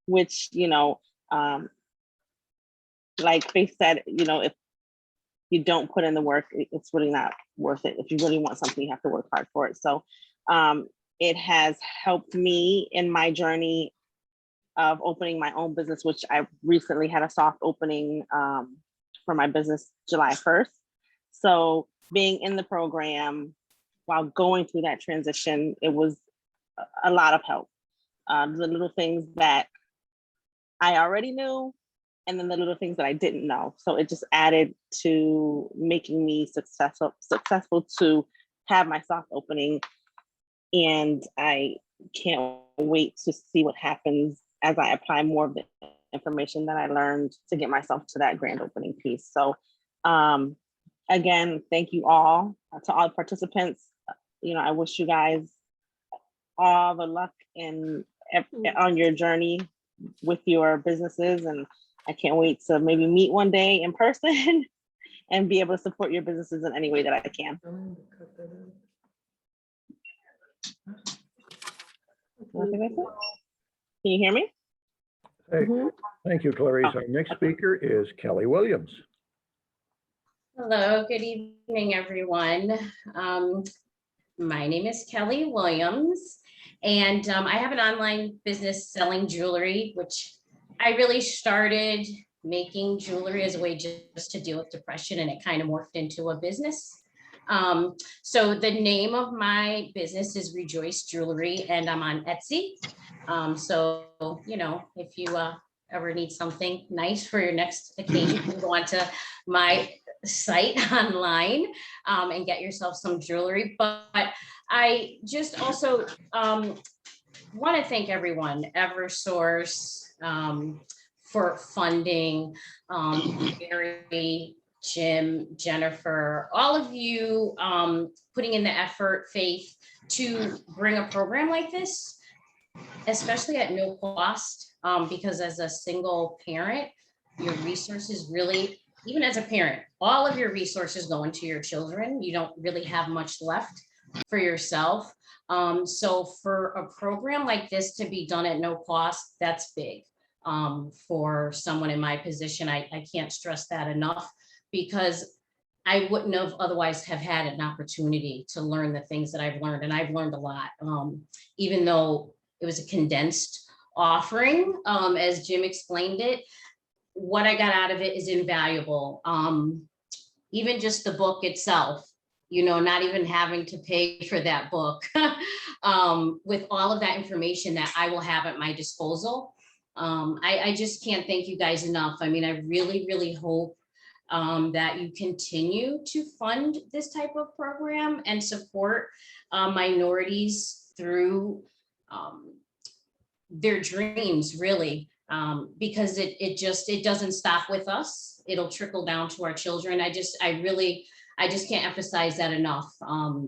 which, like Faith said, if you don't put in the work, it's really not worth it. If you really want something, you have to work hard for it. So it has helped me in my journey of opening my own business, which I recently had a soft opening for my business July 1st. So being in the program while going through that transition, it was a lot of help. The little things that I already knew, and then the little things that I didn't know. So it just added to making me successful to have my soft opening. And I can't wait to see what happens as I apply more of the information that I learned to get myself to that grand opening piece. So again, thank you all, to all the participants. I wish you guys all the luck on your journey with your businesses, and I can't wait to maybe meet one day in person and be able to support your businesses in any way that I can. Can you hear me?
Hey, thank you, Clarice. Our next speaker is Kelly Williams.
Hello, good evening, everyone. My name is Kelly Williams, and I have an online business selling jewelry, which I really started making jewelry as a way just to deal with depression, and it kind of morphed into a business. So the name of my business is Rejoice Jewelry, and I'm on Etsy. So, if you ever need something nice for your next occasion, you can go onto my site online and get yourself some jewelry. But I just also want to thank everyone, Eversource, for funding, Gary, Jim, Jennifer, all of you putting in the effort, Faith, to bring a program like this, especially at no cost, because as a single parent, your resources really, even as a parent, all of your resources go into your children. You don't really have much left for yourself. So for a program like this to be done at no cost, that's big. For someone in my position, I can't stress that enough, because I wouldn't have otherwise have had an opportunity to learn the things that I've learned, and I've learned a lot. Even though it was a condensed offering, as Jim explained it, what I got out of it is invaluable. Even just the book itself, not even having to pay for that book, with all of that information that I will have at my disposal. I just can't thank you guys enough. I mean, I really, really hope that you continue to fund this type of program and support minorities through their dreams, really, because it doesn't stop with us. It'll trickle down to our children. I just can't emphasize that enough.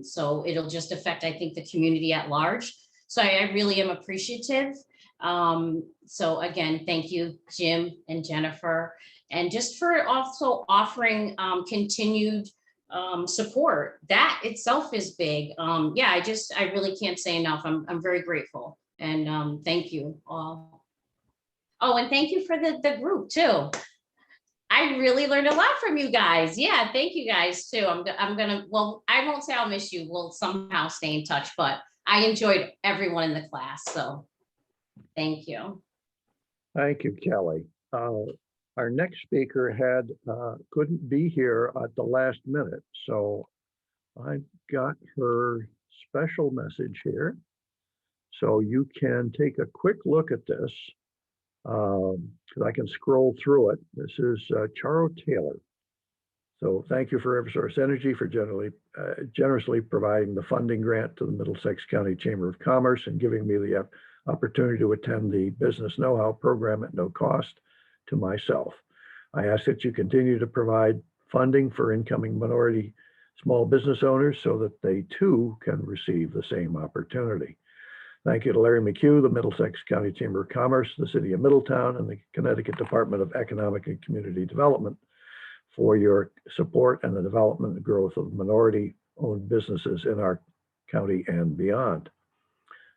So it'll just affect, I think, the community at large. So I really am appreciative. So again, thank you, Jim and Jennifer, and just for also offering continued support. That itself is big. Yeah, I really can't say enough. I'm very grateful, and thank you all. Oh, and thank you for the group too. I really learned a lot from you guys. Yeah, thank you guys too. I'm gonna, well, I won't say I'll miss you. We'll somehow stay in touch, but I enjoyed everyone in the class. So thank you.
Thank you, Kelly. Our next speaker couldn't be here at the last minute, so I got her special message here. So you can take a quick look at this, because I can scroll through it. This is Charo Taylor. So thank you for Eversource Energy for generously providing the funding grant to the Middlesex County Chamber of Commerce and giving me the opportunity to attend the Business Know-How program at no cost to myself. I ask that you continue to provide funding for incoming minority small business owners so that they too can receive the same opportunity. Thank you to Larry McHugh, the Middlesex County Chamber of Commerce, the City of Middletown, and the Connecticut Department of Economic and Community Development for your support and the development and growth of minority-owned businesses in our county and beyond.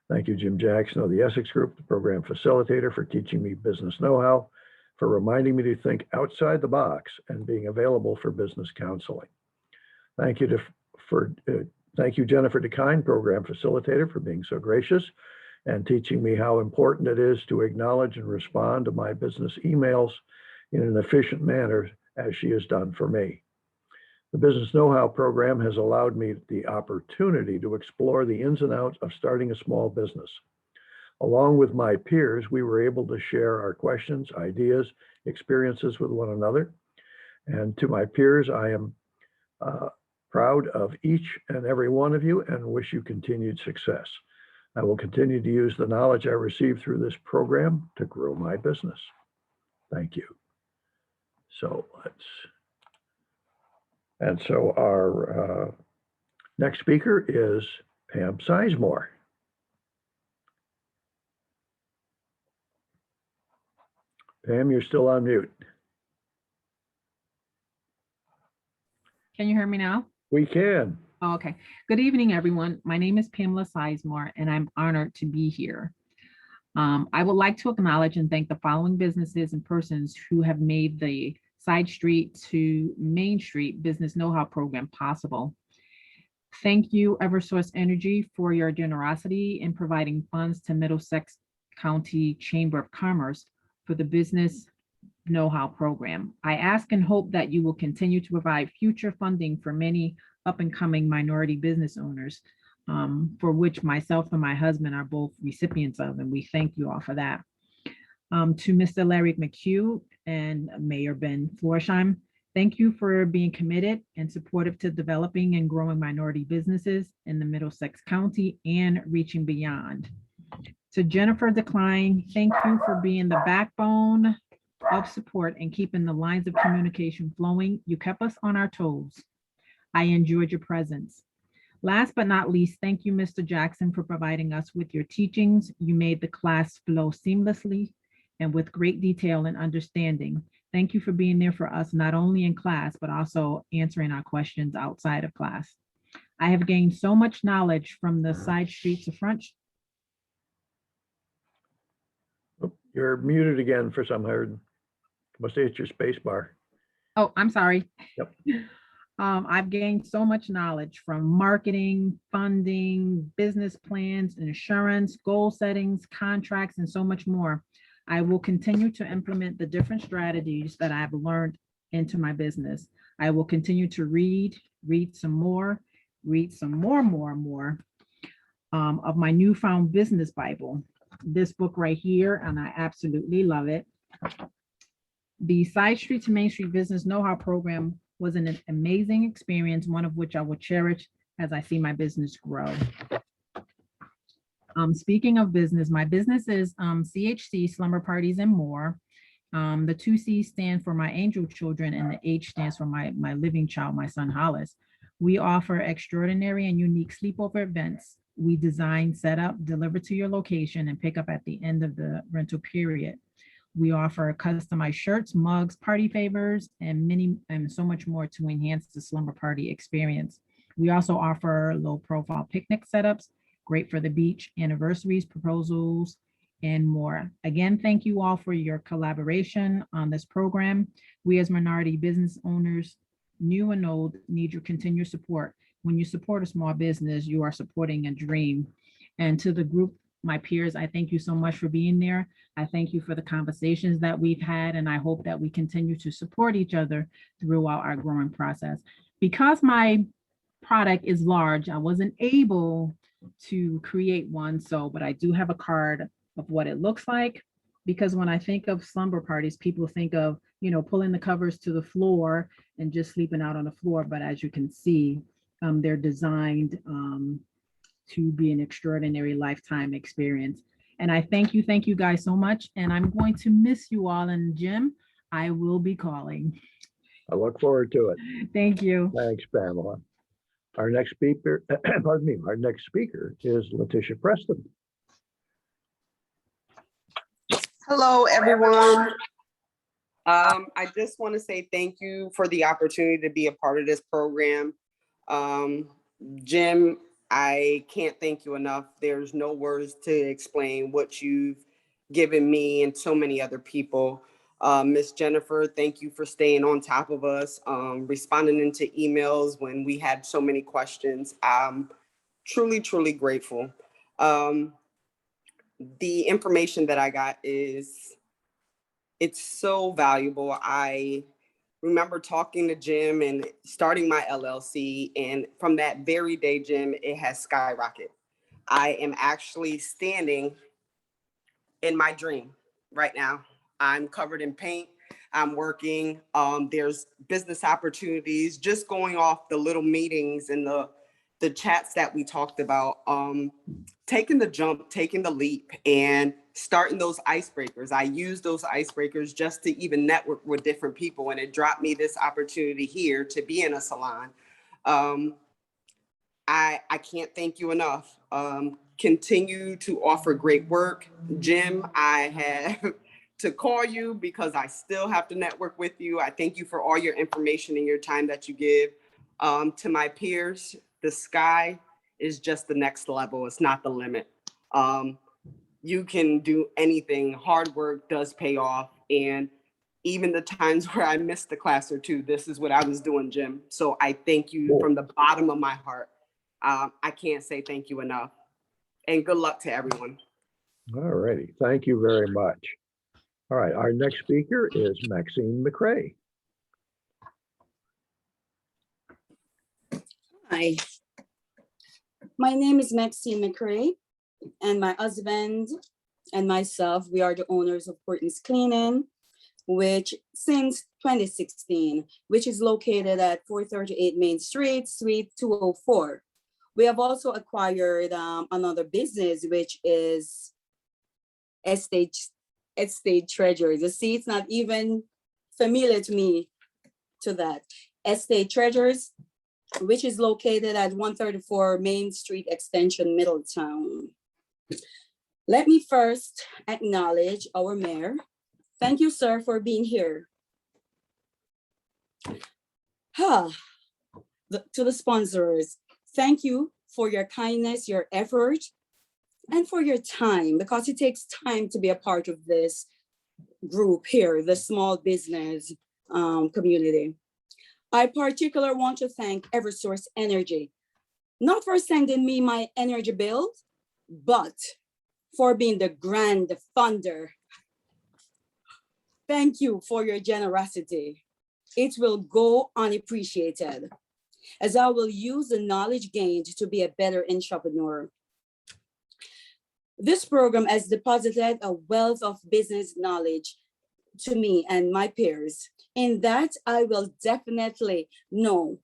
Thank you, Jim Jackson of the Essex Group, the program facilitator, for teaching me business know-how, for reminding me to think outside the box and being available for business counseling. Thank you Jennifer DeKine, program facilitator, for being so gracious and teaching me how important it is to acknowledge and respond to my business emails in an efficient manner, as she has done for me. The Business Know-How program has allowed me the opportunity to explore the ins and outs of starting a small business. Along with my peers, we were able to share our questions, ideas, experiences with one another. And to my peers, I am proud of each and every one of you and wish you continued success. I will continue to use the knowledge I received through this program to grow my business. Thank you. So our next speaker is Pam Sizemore. Pam, you're still on mute.
Can you hear me now?
We can.
Oh, okay. Good evening, everyone. My name is Pamela Sizemore, and I'm honored to be here. I would like to acknowledge and thank the following businesses and persons who have made the Side Street to Main Street Business Know-How program possible. Thank you, Eversource Energy, for your generosity in providing funds to Middlesex County Chamber of Commerce for the Business Know-How program. I ask and hope that you will continue to provide future funding for many up-and-coming minority business owners, for which myself and my husband are both recipients of, and we thank you all for that. To Mr. Larry McHugh and Mayor Ben Florsheim, thank you for being committed and supportive to developing and growing minority businesses in the Middlesex County and reaching beyond. To Jennifer DeKine, thank you for being the backbone of support and keeping the lines of communication flowing. You kept us on our toes. I enjoyed your presence. Last but not least, thank you, Mr. Jackson, for providing us with your teachings. You made the class flow seamlessly and with great detail and understanding. Thank you for being there for us, not only in class, but also answering our questions outside of class. I have gained so much knowledge from the side streets of front.
Oh, you're muted again for some reason. Must hit your space bar.
Oh, I'm sorry.
Yep.
I've gained so much knowledge from marketing, funding, business plans, insurance, goal settings, contracts, and so much more. I will continue to implement the different strategies that I've learned into my business. I will continue to read some more of my newfound business Bible. This book right here, and I absolutely love it. The Side Street to Main Street Business Know-How Program was an amazing experience, one of which I will cherish as I see my business grow. Speaking of business, my business is CHC, Slumber Parties and More. The 2 C's stand for my angel children, and the H stands for my living child, my son Hollis. We offer extraordinary and unique sleepover events. We design, set up, deliver to your location, and pick up at the end of the rental period. We offer customized shirts, mugs, party favors, and so much more to enhance the slumber party experience. We also offer low-profile picnic setups, great for the beach, anniversaries, proposals, and more. Again, thank you all for your collaboration on this program. We as minority business owners, new and old, need your continued support. When you support a small business, you are supporting a dream. And to the group, my peers, I thank you so much for being there. I thank you for the conversations that we've had, and I hope that we continue to support each other throughout our growing process. Because my product is large, I wasn't able to create one, but I do have a card of what it looks like, because when I think of slumber parties, people think of, pulling the covers to the floor and just sleeping out on the floor. But as you can see, they're designed to be an extraordinary lifetime experience. And I thank you guys so much. And I'm going to miss you all. And Jim, I will be calling.
I look forward to it.
Thank you.
Thanks, Pamela. Our next speaker, pardon me, our next speaker is Letitia Preston.
Hello, everyone. I just want to say thank you for the opportunity to be a part of this program. Jim, I can't thank you enough. There's no words to explain what you've given me and so many other people. Miss Jennifer, thank you for staying on top of us, responding into emails when we had so many questions. I'm truly, truly grateful. The information that I got it's so valuable. I remember talking to Jim and starting my LLC, and from that very day, Jim, it has skyrocketed. I am actually standing in my dream right now. I'm covered in paint. I'm working. There's business opportunities, just going off the little meetings and the chats that we talked about, taking the jump, taking the leap, and starting those icebreakers. I use those icebreakers just to even network with different people, and it dropped me this opportunity here to be in a salon. I can't thank you enough. Continue to offer great work. Jim, I have to call you because I still have to network with you. I thank you for all your information and your time that you give. To my peers, the sky is just the next level. It's not the limit. You can do anything. Hard work does pay off. And even the times where I missed a class or two, this is what I was doing, Jim. So I thank you from the bottom of my heart. I can't say thank you enough. And good luck to everyone.
All righty. Thank you very much. All right. Our next speaker is Maxine McRae.
Hi. My name is Maxine McRae, and my husband and myself, we are the owners of Horton's Cleaning, which since 2016, which is located at 438 Main Street, Suite 204. We have also acquired another business, which is Estate Treasures. You see, it's not even familiar to me to that. Estate Treasures, which is located at 134 Main Street Extension, Middletown. Let me first acknowledge our mayor. Thank you, sir, for being here. To the sponsors, Thank you for your kindness, your effort, and for your time, because it takes time to be a part of this group here, the small business community. I particularly want to thank Eversource Energy, not for sending me my energy bill, but for being the grand funder. Thank you for your generosity. It will go unappreciated, as I will use the knowledge gained to be a better entrepreneur. This program has deposited a wealth of business knowledge to me and my peers. In that, I definitely know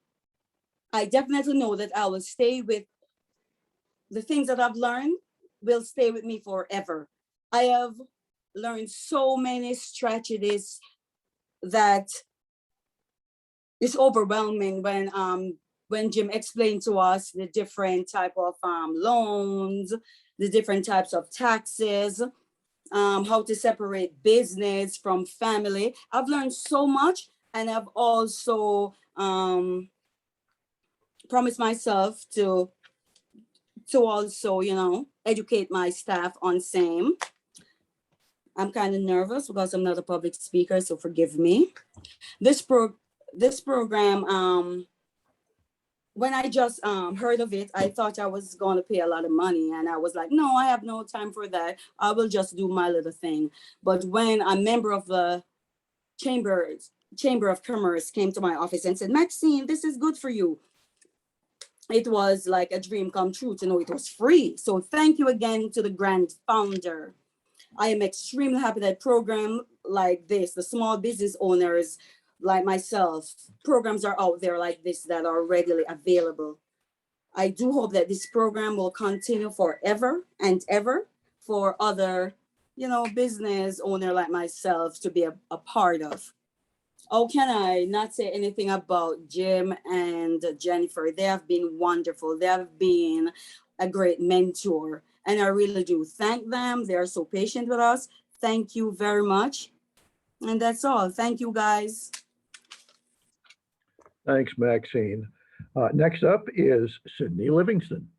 that I will stay with the things that I've learned will stay with me forever. I have learned so many strategies that is overwhelming when Jim explained to us the different type of loans, the different types of taxes, how to separate business from family. I've learned so much, and I've also promised myself to also, educate my staff on same. I'm kind of nervous because I'm not a public speaker, so forgive me. This program, when I just heard of it, I thought I was going to pay a lot of money, and I was like, no, I have no time for that. I will just do my little thing. But when a member of the Chamber of Commerce came to my office and said, Maxine, this is good for you, it was like a dream come true to know it was free. So thank you again to the grand founder. I am extremely happy that program like this, the small business owners like myself, programs are out there like this that are readily available. I do hope that this program will continue forever and ever for other, business owner like myself to be a part of. Oh, can I not say anything about Jim and Jennifer? They have been wonderful. They have been a great mentor, and I really do thank them. They are so patient with us. Thank you very much. And that's all. Thank you, guys.
Thanks, Maxine. Next up is Sydney Livingston.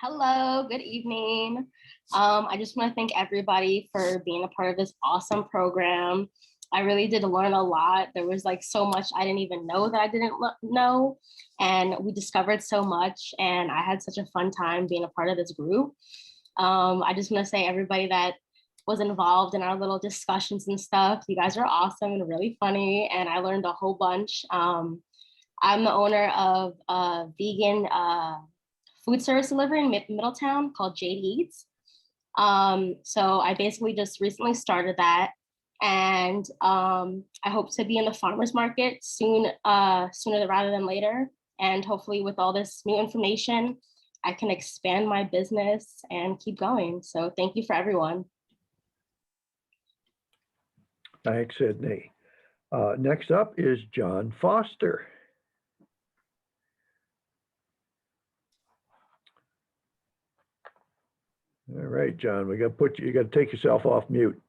Hello, good evening. I just want to thank everybody for being a part of this awesome program. I really did learn a lot. There was like so much I didn't even know that I didn't know. And we discovered so much, and I had such a fun time being a part of this group. I just want to say everybody that was involved in our little discussions and stuff, you guys are awesome and really funny, and I learned a whole bunch. I'm the owner of a vegan food service delivery in Middletown called Jade Eats. So I basically just recently started that, and I hope to be in the farmers market soon, sooner rather than later. And hopefully with all this new information, I can expand my business and keep going. So thank you for everyone.
Thanks, Sydney. Next up is John Foster. All right, John, you got to take yourself off mute.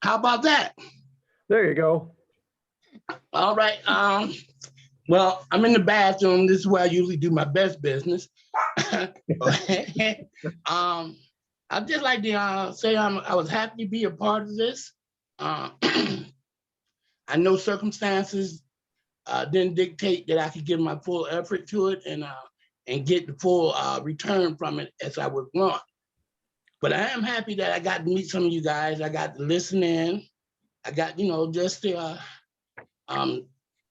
How about that?
There you go.
All right. Well, I'm in the bathroom. This is where I usually do my best business. I'd just like to say I was happy to be a part of this. I know circumstances didn't dictate that I could give my full effort to it and get the full return from it as I would want. But I am happy that I got to meet some of you guys. I got to listen in. I got, just a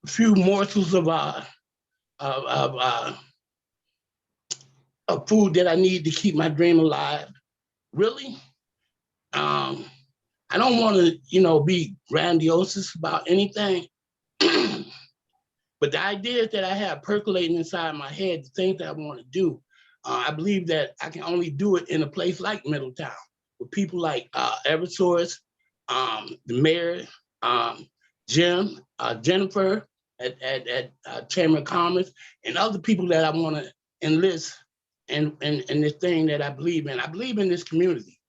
few morsels of food that I need to keep my dream alive. Really, I don't want to, be grandiose about anything. But the ideas that I have percolating inside my head, the things that I want to do, I believe that I can only do it in a place like Middletown, with people like Eversource, the mayor, Jim, Jennifer at Chamber of Commerce, and other people that I want to enlist in this thing that I believe in. I believe in this community.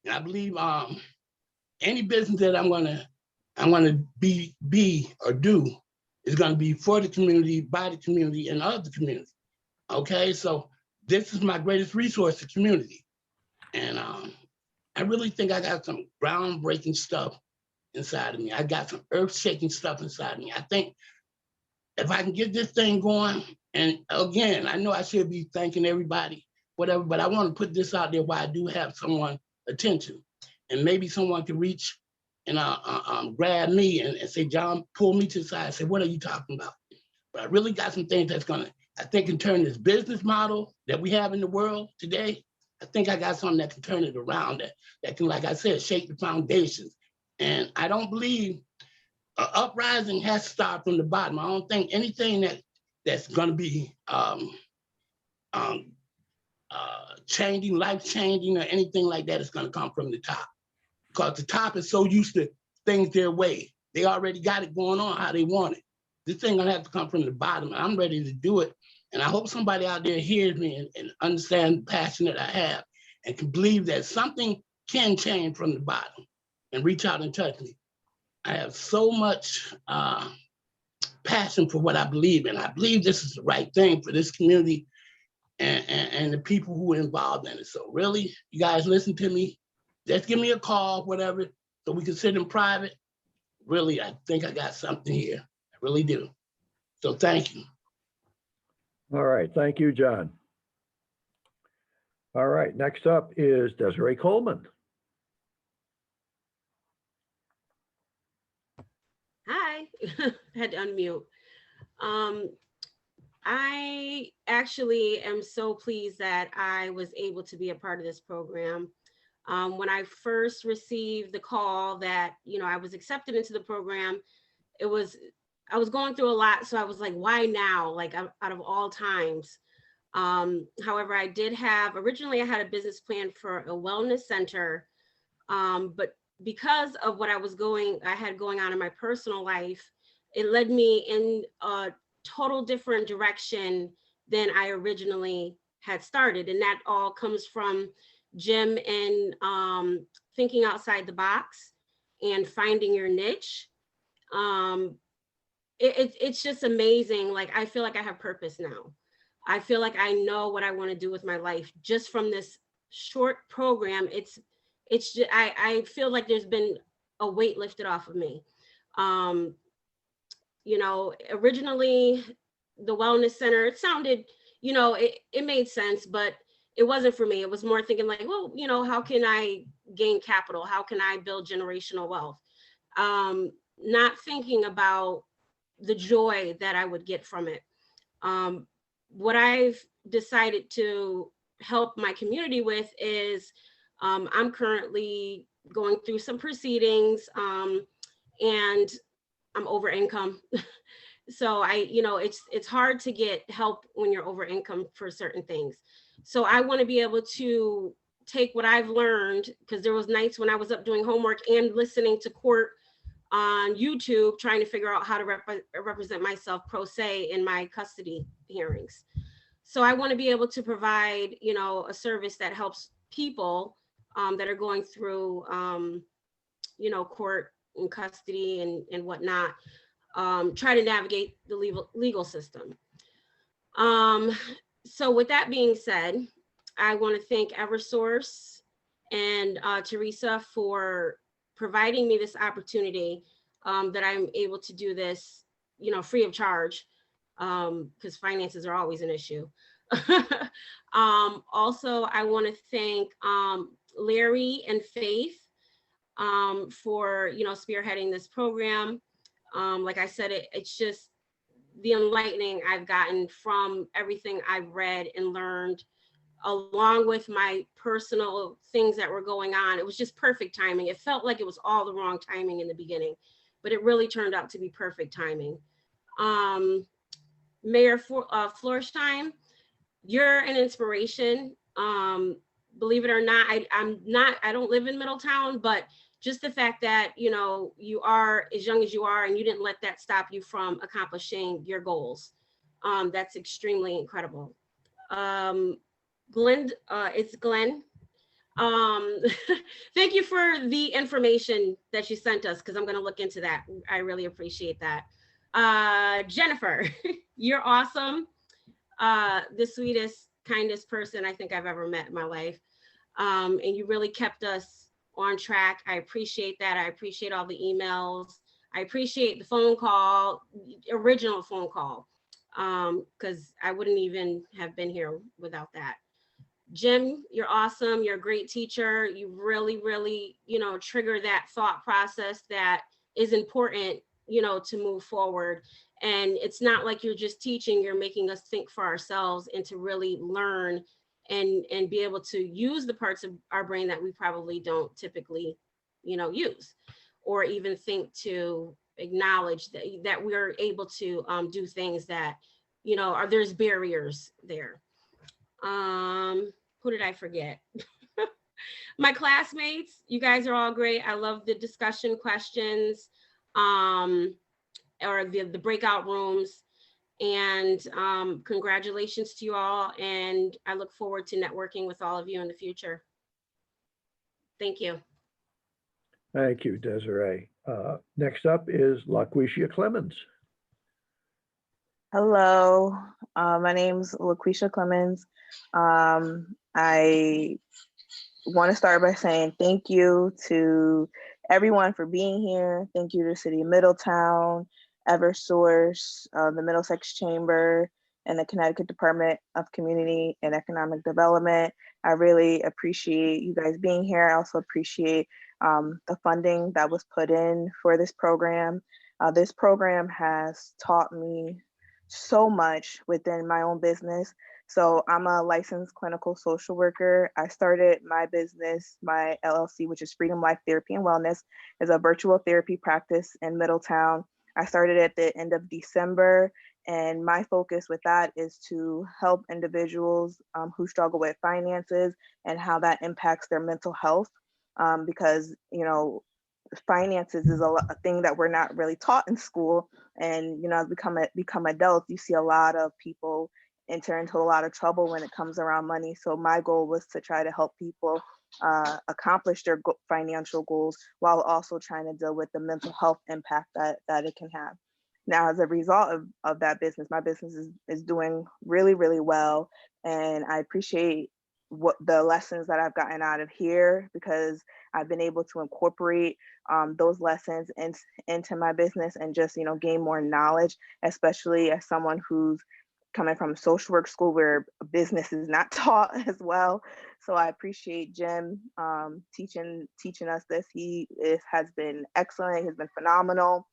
And I believe any business that I'm going to I want to be or do is going to be for the community, by the community, and of the community. Okay, so this is my greatest resource, the community. And I really think I got some groundbreaking stuff inside of me. I got some earth-shaking stuff inside of me. I think if I can get this thing going, and again, I know I should be thanking everybody, whatever, but I want to put this out there where I do have someone attention. And maybe someone can reach and grab me and say, John, pull me to the side and say, what are you talking about? But I really got some things that's gonna, I think, can turn this business model that we have in the world today. I think I got something that can turn it around, that can, like I said, shake the foundations. And I don't believe an uprising has to start from the bottom. I don't think anything that's gonna be changing, life-changing, or anything like that is gonna come from the top. Because the top is so used to things their way. They already got it going on how they want it. This thing gonna have to come from the bottom, and I'm ready to do it. And I hope somebody out there hears me and understands the passion that I have and can believe that something can change from the bottom and reach out and touch me. I have so much passion for what I believe in. I believe this is the right thing for this community and the people who are involved in it. So really, you guys listen to me. Just give me a call, whatever, so we can sit in private. Really, I think I got something here. I really do. So thank you.
All right, thank you, John. All right, next up is Desiree Coleman.
Hi, had to unmute. I actually am so pleased that I was able to be a part of this program. When I first received the call that, I was accepted into the program, I was going through a lot. So I was like, why now? Like out of all times. However, originally I had a business plan for a wellness center. But because of what I had going on in my personal life, it led me in a total different direction than I originally had started. And that all comes from Jim and thinking outside the box and finding your niche. It's just amazing. Like, I feel like I have purpose now. I feel like I know what I want to do with my life just from this short program. It's just, I feel like there's been a weight lifted off of me. Originally the wellness center, it sounded, it made sense, but it wasn't for me. It was more thinking like, well, how can I gain capital? How can I build generational wealth? Not thinking about the joy that I would get from it. What I've decided to help my community with is I'm currently going through some proceedings and I'm over income. So it's hard to get help when you're over income for certain things. So I want to be able to take what I've learned, because there was nights when I was up doing homework and listening to court on YouTube, trying to figure out how to represent myself pro se in my custody hearings. So I want to be able to provide, a service that helps people that are going through, court and custody and whatnot, try to navigate the legal system. So with that being said, I want to thank Eversource and Teresa for providing me this opportunity that I'm able to do this, free of charge, because finances are always an issue. Also, I want to thank Larry and Faith for, spearheading this program. Like I said, it's just the enlightening I've gotten from everything I've read and learned, along with my personal things that were going on. It was just perfect timing. It felt like it was all the wrong timing in the beginning, but it really turned out to be perfect timing. Mayor Florsheim, you're an inspiration. Believe it or not, I don't live in Middletown, but just the fact that, you are as young as you are and you didn't let that stop you from accomplishing your goals. That's extremely incredible. Glenn, it's Glenn. Thank you for the information that you sent us, because I'm going to look into that. I really appreciate that. Jennifer, you're awesome. The sweetest, kindest person I think I've ever met in my life. And you really kept us on track. I appreciate that. I appreciate all the emails. I appreciate the phone call, original phone call, because I wouldn't even have been here without that. Jim, you're awesome. You're a great teacher. You really, really, trigger that thought process that is important, to move forward. And it's not like you're just teaching, you're making us think for ourselves and to really learn and be able to use the parts of our brain that we probably don't typically, use, or even think to acknowledge that we're able to do things that, there's barriers there. Who did I forget? My classmates, you guys are all great. I love the discussion questions, or the breakout rooms. And congratulations to you all. And I look forward to networking with all of you in the future. Thank you.
Thank you, Desiree. Next up is LaQuisha Clemens.
Hello, my name's LaQuisha Clemens. I want to start by saying thank you to everyone for being here. Thank you to the City of Middletown, Eversource, the Middlesex Chamber, and the Connecticut Department of Community and Economic Development. I really appreciate you guys being here. I also appreciate the funding that was put in for this program. This program has taught me so much within my own business. So I'm a licensed clinical social worker. I started my business, my LLC, which is Freedom Life Therapy and Wellness, is a virtual therapy practice in Middletown. I started at the end of December, and my focus with that is to help individuals who struggle with finances and how that impacts their mental health, because, finances is a thing that we're not really taught in school. And, as we become adults, you see a lot of people enter into a lot of trouble when it comes around money. So my goal was to try to help people accomplish their financial goals while also trying to deal with the mental health impact that it can have. Now, as a result of that business, my business is doing really, really well. And I appreciate what the lessons that I've gotten out of here, because I've been able to incorporate those lessons into my business and just, gain more knowledge, especially as someone who's coming from social work school where business is not taught as well. So I appreciate Jim teaching us this. He has been excellent. He's been phenomenal,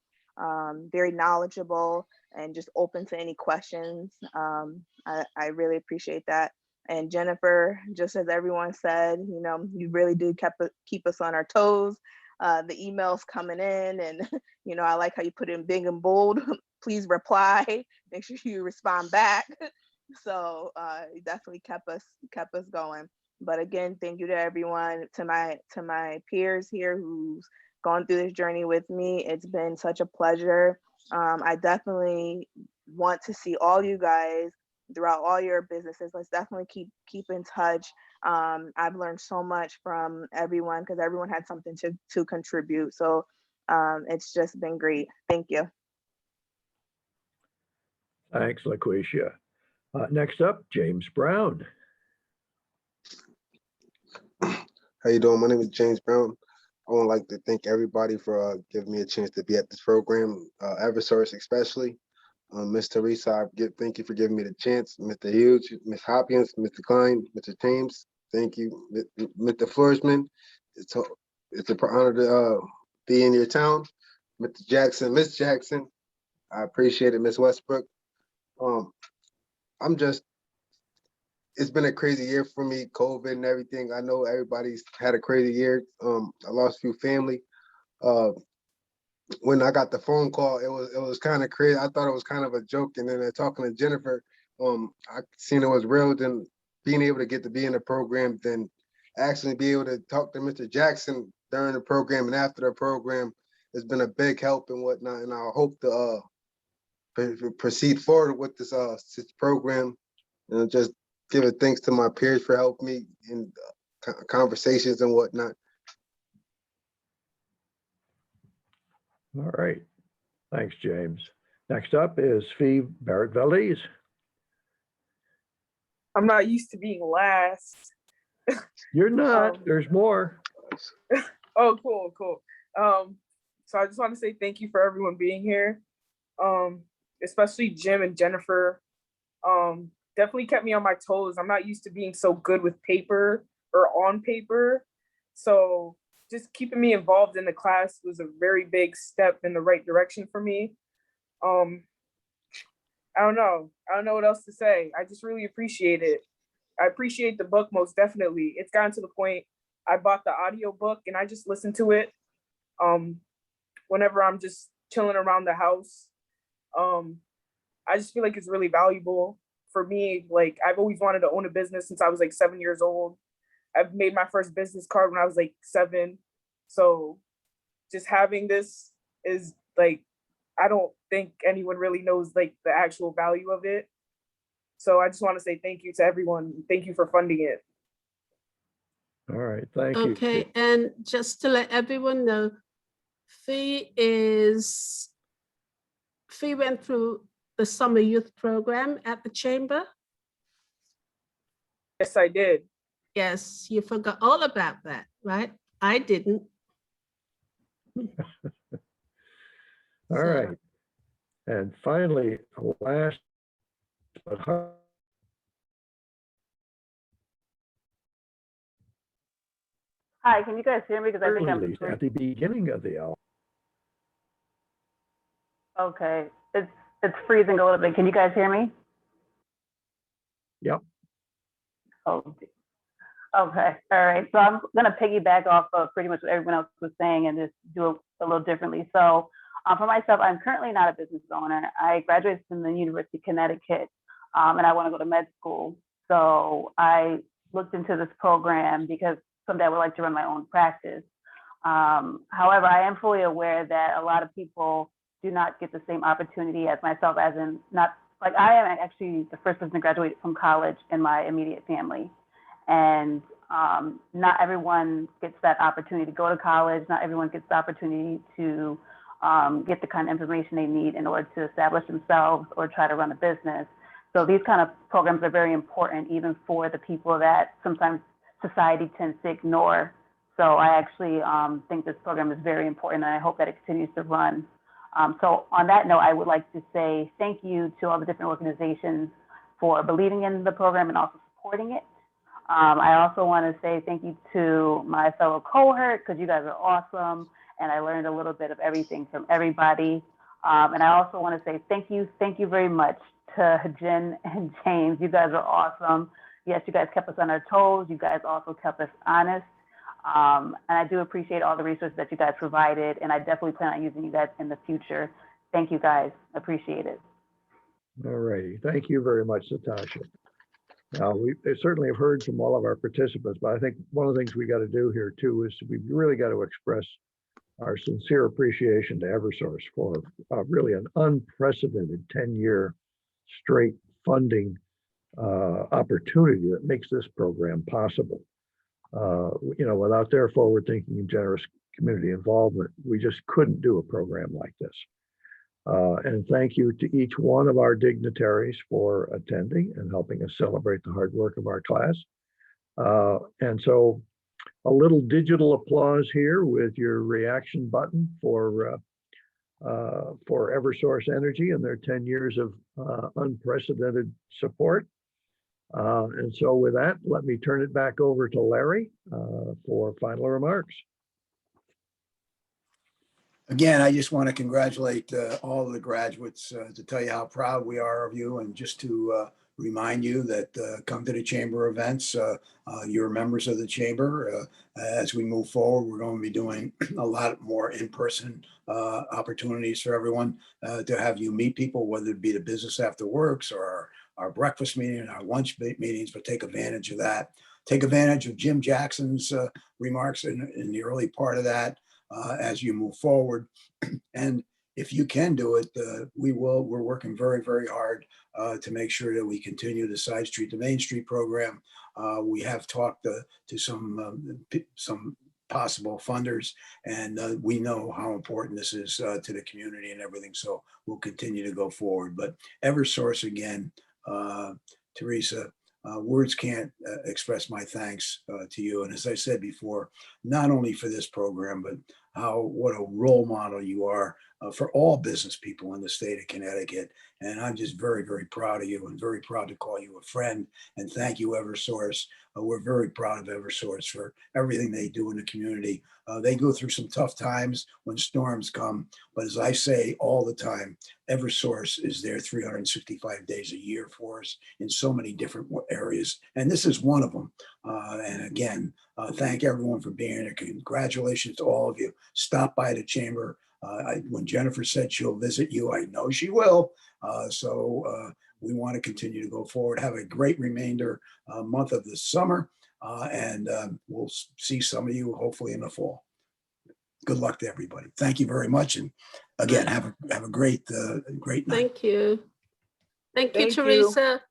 very knowledgeable, and just open to any questions. I really appreciate that. And Jennifer, just as everyone said, you really do keep us on our toes. The emails coming in, and I like how you put it in big and bold. Please reply. Make sure you respond back. So it definitely kept us going. But again, thank you to everyone, to my peers here who's gone through this journey with me. It's been such a pleasure. I definitely want to see all you guys throughout all your businesses. Let's definitely keep in touch. I've learned so much from everyone because everyone had something to contribute. So it's just been great. Thank you.
Thanks, LaQuisha. Next up, James Brown.
How you doing? My name is James Brown. I would like to thank everybody for giving me a chance to be at this program, Eversource especially. Ms. Teresa, thank you for giving me the chance. Mr. Hughes, Ms. Hopkins, Mr. Klein, Mr. James, thank you. Mr. Flourishman, it's an honor to be in your town. Mr. Jackson, Miss Jackson, I appreciate it. Miss Westbrook. It's been a crazy year for me, COVID and everything. I know everybody's had a crazy year. I lost a few family. When I got the phone call, it was kind of crazy. I thought it was kind of a joke. And then talking to Jennifer, I seen it was real. Then being able to be in the program, then actually be able to talk to Mr. Jackson during the program and after the program has been a big help and whatnot. And I hope to proceed forward with this program and just give it thanks to my peers for helping me and conversations and whatnot.
All right. Thanks, James. Next up is Fee Barrett Valdez.
I'm not used to being last.
You're not. There's more.
Oh, cool, cool. So I just want to say thank you for everyone being here. Especially Jim and Jennifer. Definitely kept me on my toes. I'm not used to being so good with paper or on paper. So just keeping me involved in the class was a very big step in the right direction for me. I don't know what else to say. I just really appreciate it. I appreciate the book most definitely. It's gotten to the point I bought the audio book and I just listen to it whenever I'm just chilling around the house. I just feel like it's really valuable for me. Like, I've always wanted to own a business since I was like 7 years old. I've made my first business card when I was like 7. So just having this is like, I don't think anyone really knows like the actual value of it. So I just want to say thank you to everyone. Thank you for funding it.
All right, thank you.
Okay, and just to let everyone know, Fee went through the summer youth program at the chamber.
Yes, I did.
Yes, you forgot all about that, right? I didn't.
All right. And finally, last but
Hi, can you guys hear me? Because I think I'm
at the beginning of the hour.
okay. It's freezing a little bit. Can you guys hear me?
Yep.
Oh, okay. All right. So I'm going to piggyback off of pretty much what everyone else was saying and just do it a little differently. So for myself, I'm currently not a business owner. I graduated from the University of Connecticut and I want to go to med school. So I looked into this program because someday I would like to run my own practice. However, I am fully aware that a lot of people do not get the same opportunity as myself, as in not like I am actually the first person to graduate from college in my immediate family. And not everyone gets that opportunity to go to college. Not everyone gets the opportunity to get the kind of information they need in order to establish themselves or try to run a business. So these kind of programs are very important, even for the people that sometimes society tends to ignore. So I actually think this program is very important, and I hope that it continues to run. So on that note, I would like to say thank you to all the different organizations for believing in the program and also supporting it. I also want to say thank you to my fellow cohort, because you guys are awesome, and I learned a little bit of everything from everybody. And I also want to say thank you very much to Jen and James. You guys are awesome. Yes, you guys kept us on our toes. You guys also kept us honest. And I do appreciate all the resources that you guys provided, and I definitely plan on using you guys in the future. Thank you guys. Appreciate it.
All righty. Thank you very much, Natasha. Now, we certainly have heard from all of our participants, but I think one of the things we got to do here too is we really got to express our sincere appreciation to Eversource for really an unprecedented 10-year straight funding opportunity that makes this program possible. Without their forward thinking and generous community involvement, we just couldn't do a program like this. And thank you to each one of our dignitaries for attending and helping us celebrate the hard work of our class. And so a little digital applause here with your reaction button for Eversource Energy and their 10 years of unprecedented support. And so with that, let me turn it back over to Larry for final remarks.
Again, I just want to congratulate all of the graduates to tell you how proud we are of you, and just to remind you that come to the chamber events. You're members of the chamber. As we move forward, we're going to be doing a lot more in-person opportunities for everyone to have you meet people, whether it be the business after works or our breakfast meeting, our lunch meetings, but take advantage of that. Take advantage of Jim Jackson's remarks in the early part of that as you move forward. And if you can do it, we will. We're working very, very hard to make sure that we continue the Side Street to Main Street program We have talked to some possible funders, and we know how important this is to the community and everything. So we'll continue to go forward. But Eversource again, Teresa, words can't express my thanks to you. And as I said before, not only for this program, but what a role model you are for all business people in the state of Connecticut. And I'm just very, very proud of you and very proud to call you a friend. And thank you, Eversource. We're very proud of Eversource for everything they do in the community. They go through some tough times when storms come, but as I say all the time, Eversource is there 365 days a year for us in so many different areas. And this is one of them. And again, thank everyone for being here. Congratulations to all of you. Stop by the chamber. When Jennifer said she'll visit you, I know she will. So we want to continue to go forward. Have a great remainder month of the summer. And we'll see some of you hopefully in the fall. Good luck to everybody. Thank you very much. And again, have a great night.
Thank you. Thank you,
Thank you.
Teresa.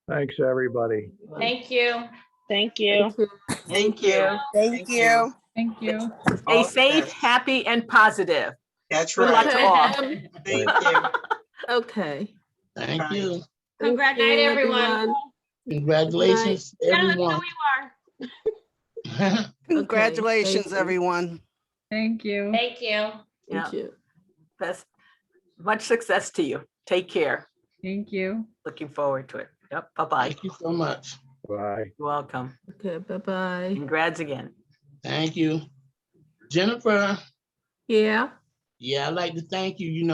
Thanks, everybody.
Thank you.
Thank you.
Thank you.
Thank you.
Thank you.
Stay
All the
safe,
best.
happy, and positive.
That's
Good luck
right.
to all.
Thank you.
Okay.
Thank
Bye.
you.
Good night, everyone.
Congratulations,
Let us know
everyone.
who you are.
Congratulations,
you.
everyone.
Thank you.
Thank you.
Yeah.
Thank you.
Best, much success to you. Take care.
Thank you.
Looking forward to it. Yep. Bye-bye.
Thank you so much.
Bye.
You're welcome.
Okay, bye-bye.
Congrats again.
Thank you. Jennifer,
Yeah.
yeah, I'd like to thank you. You know,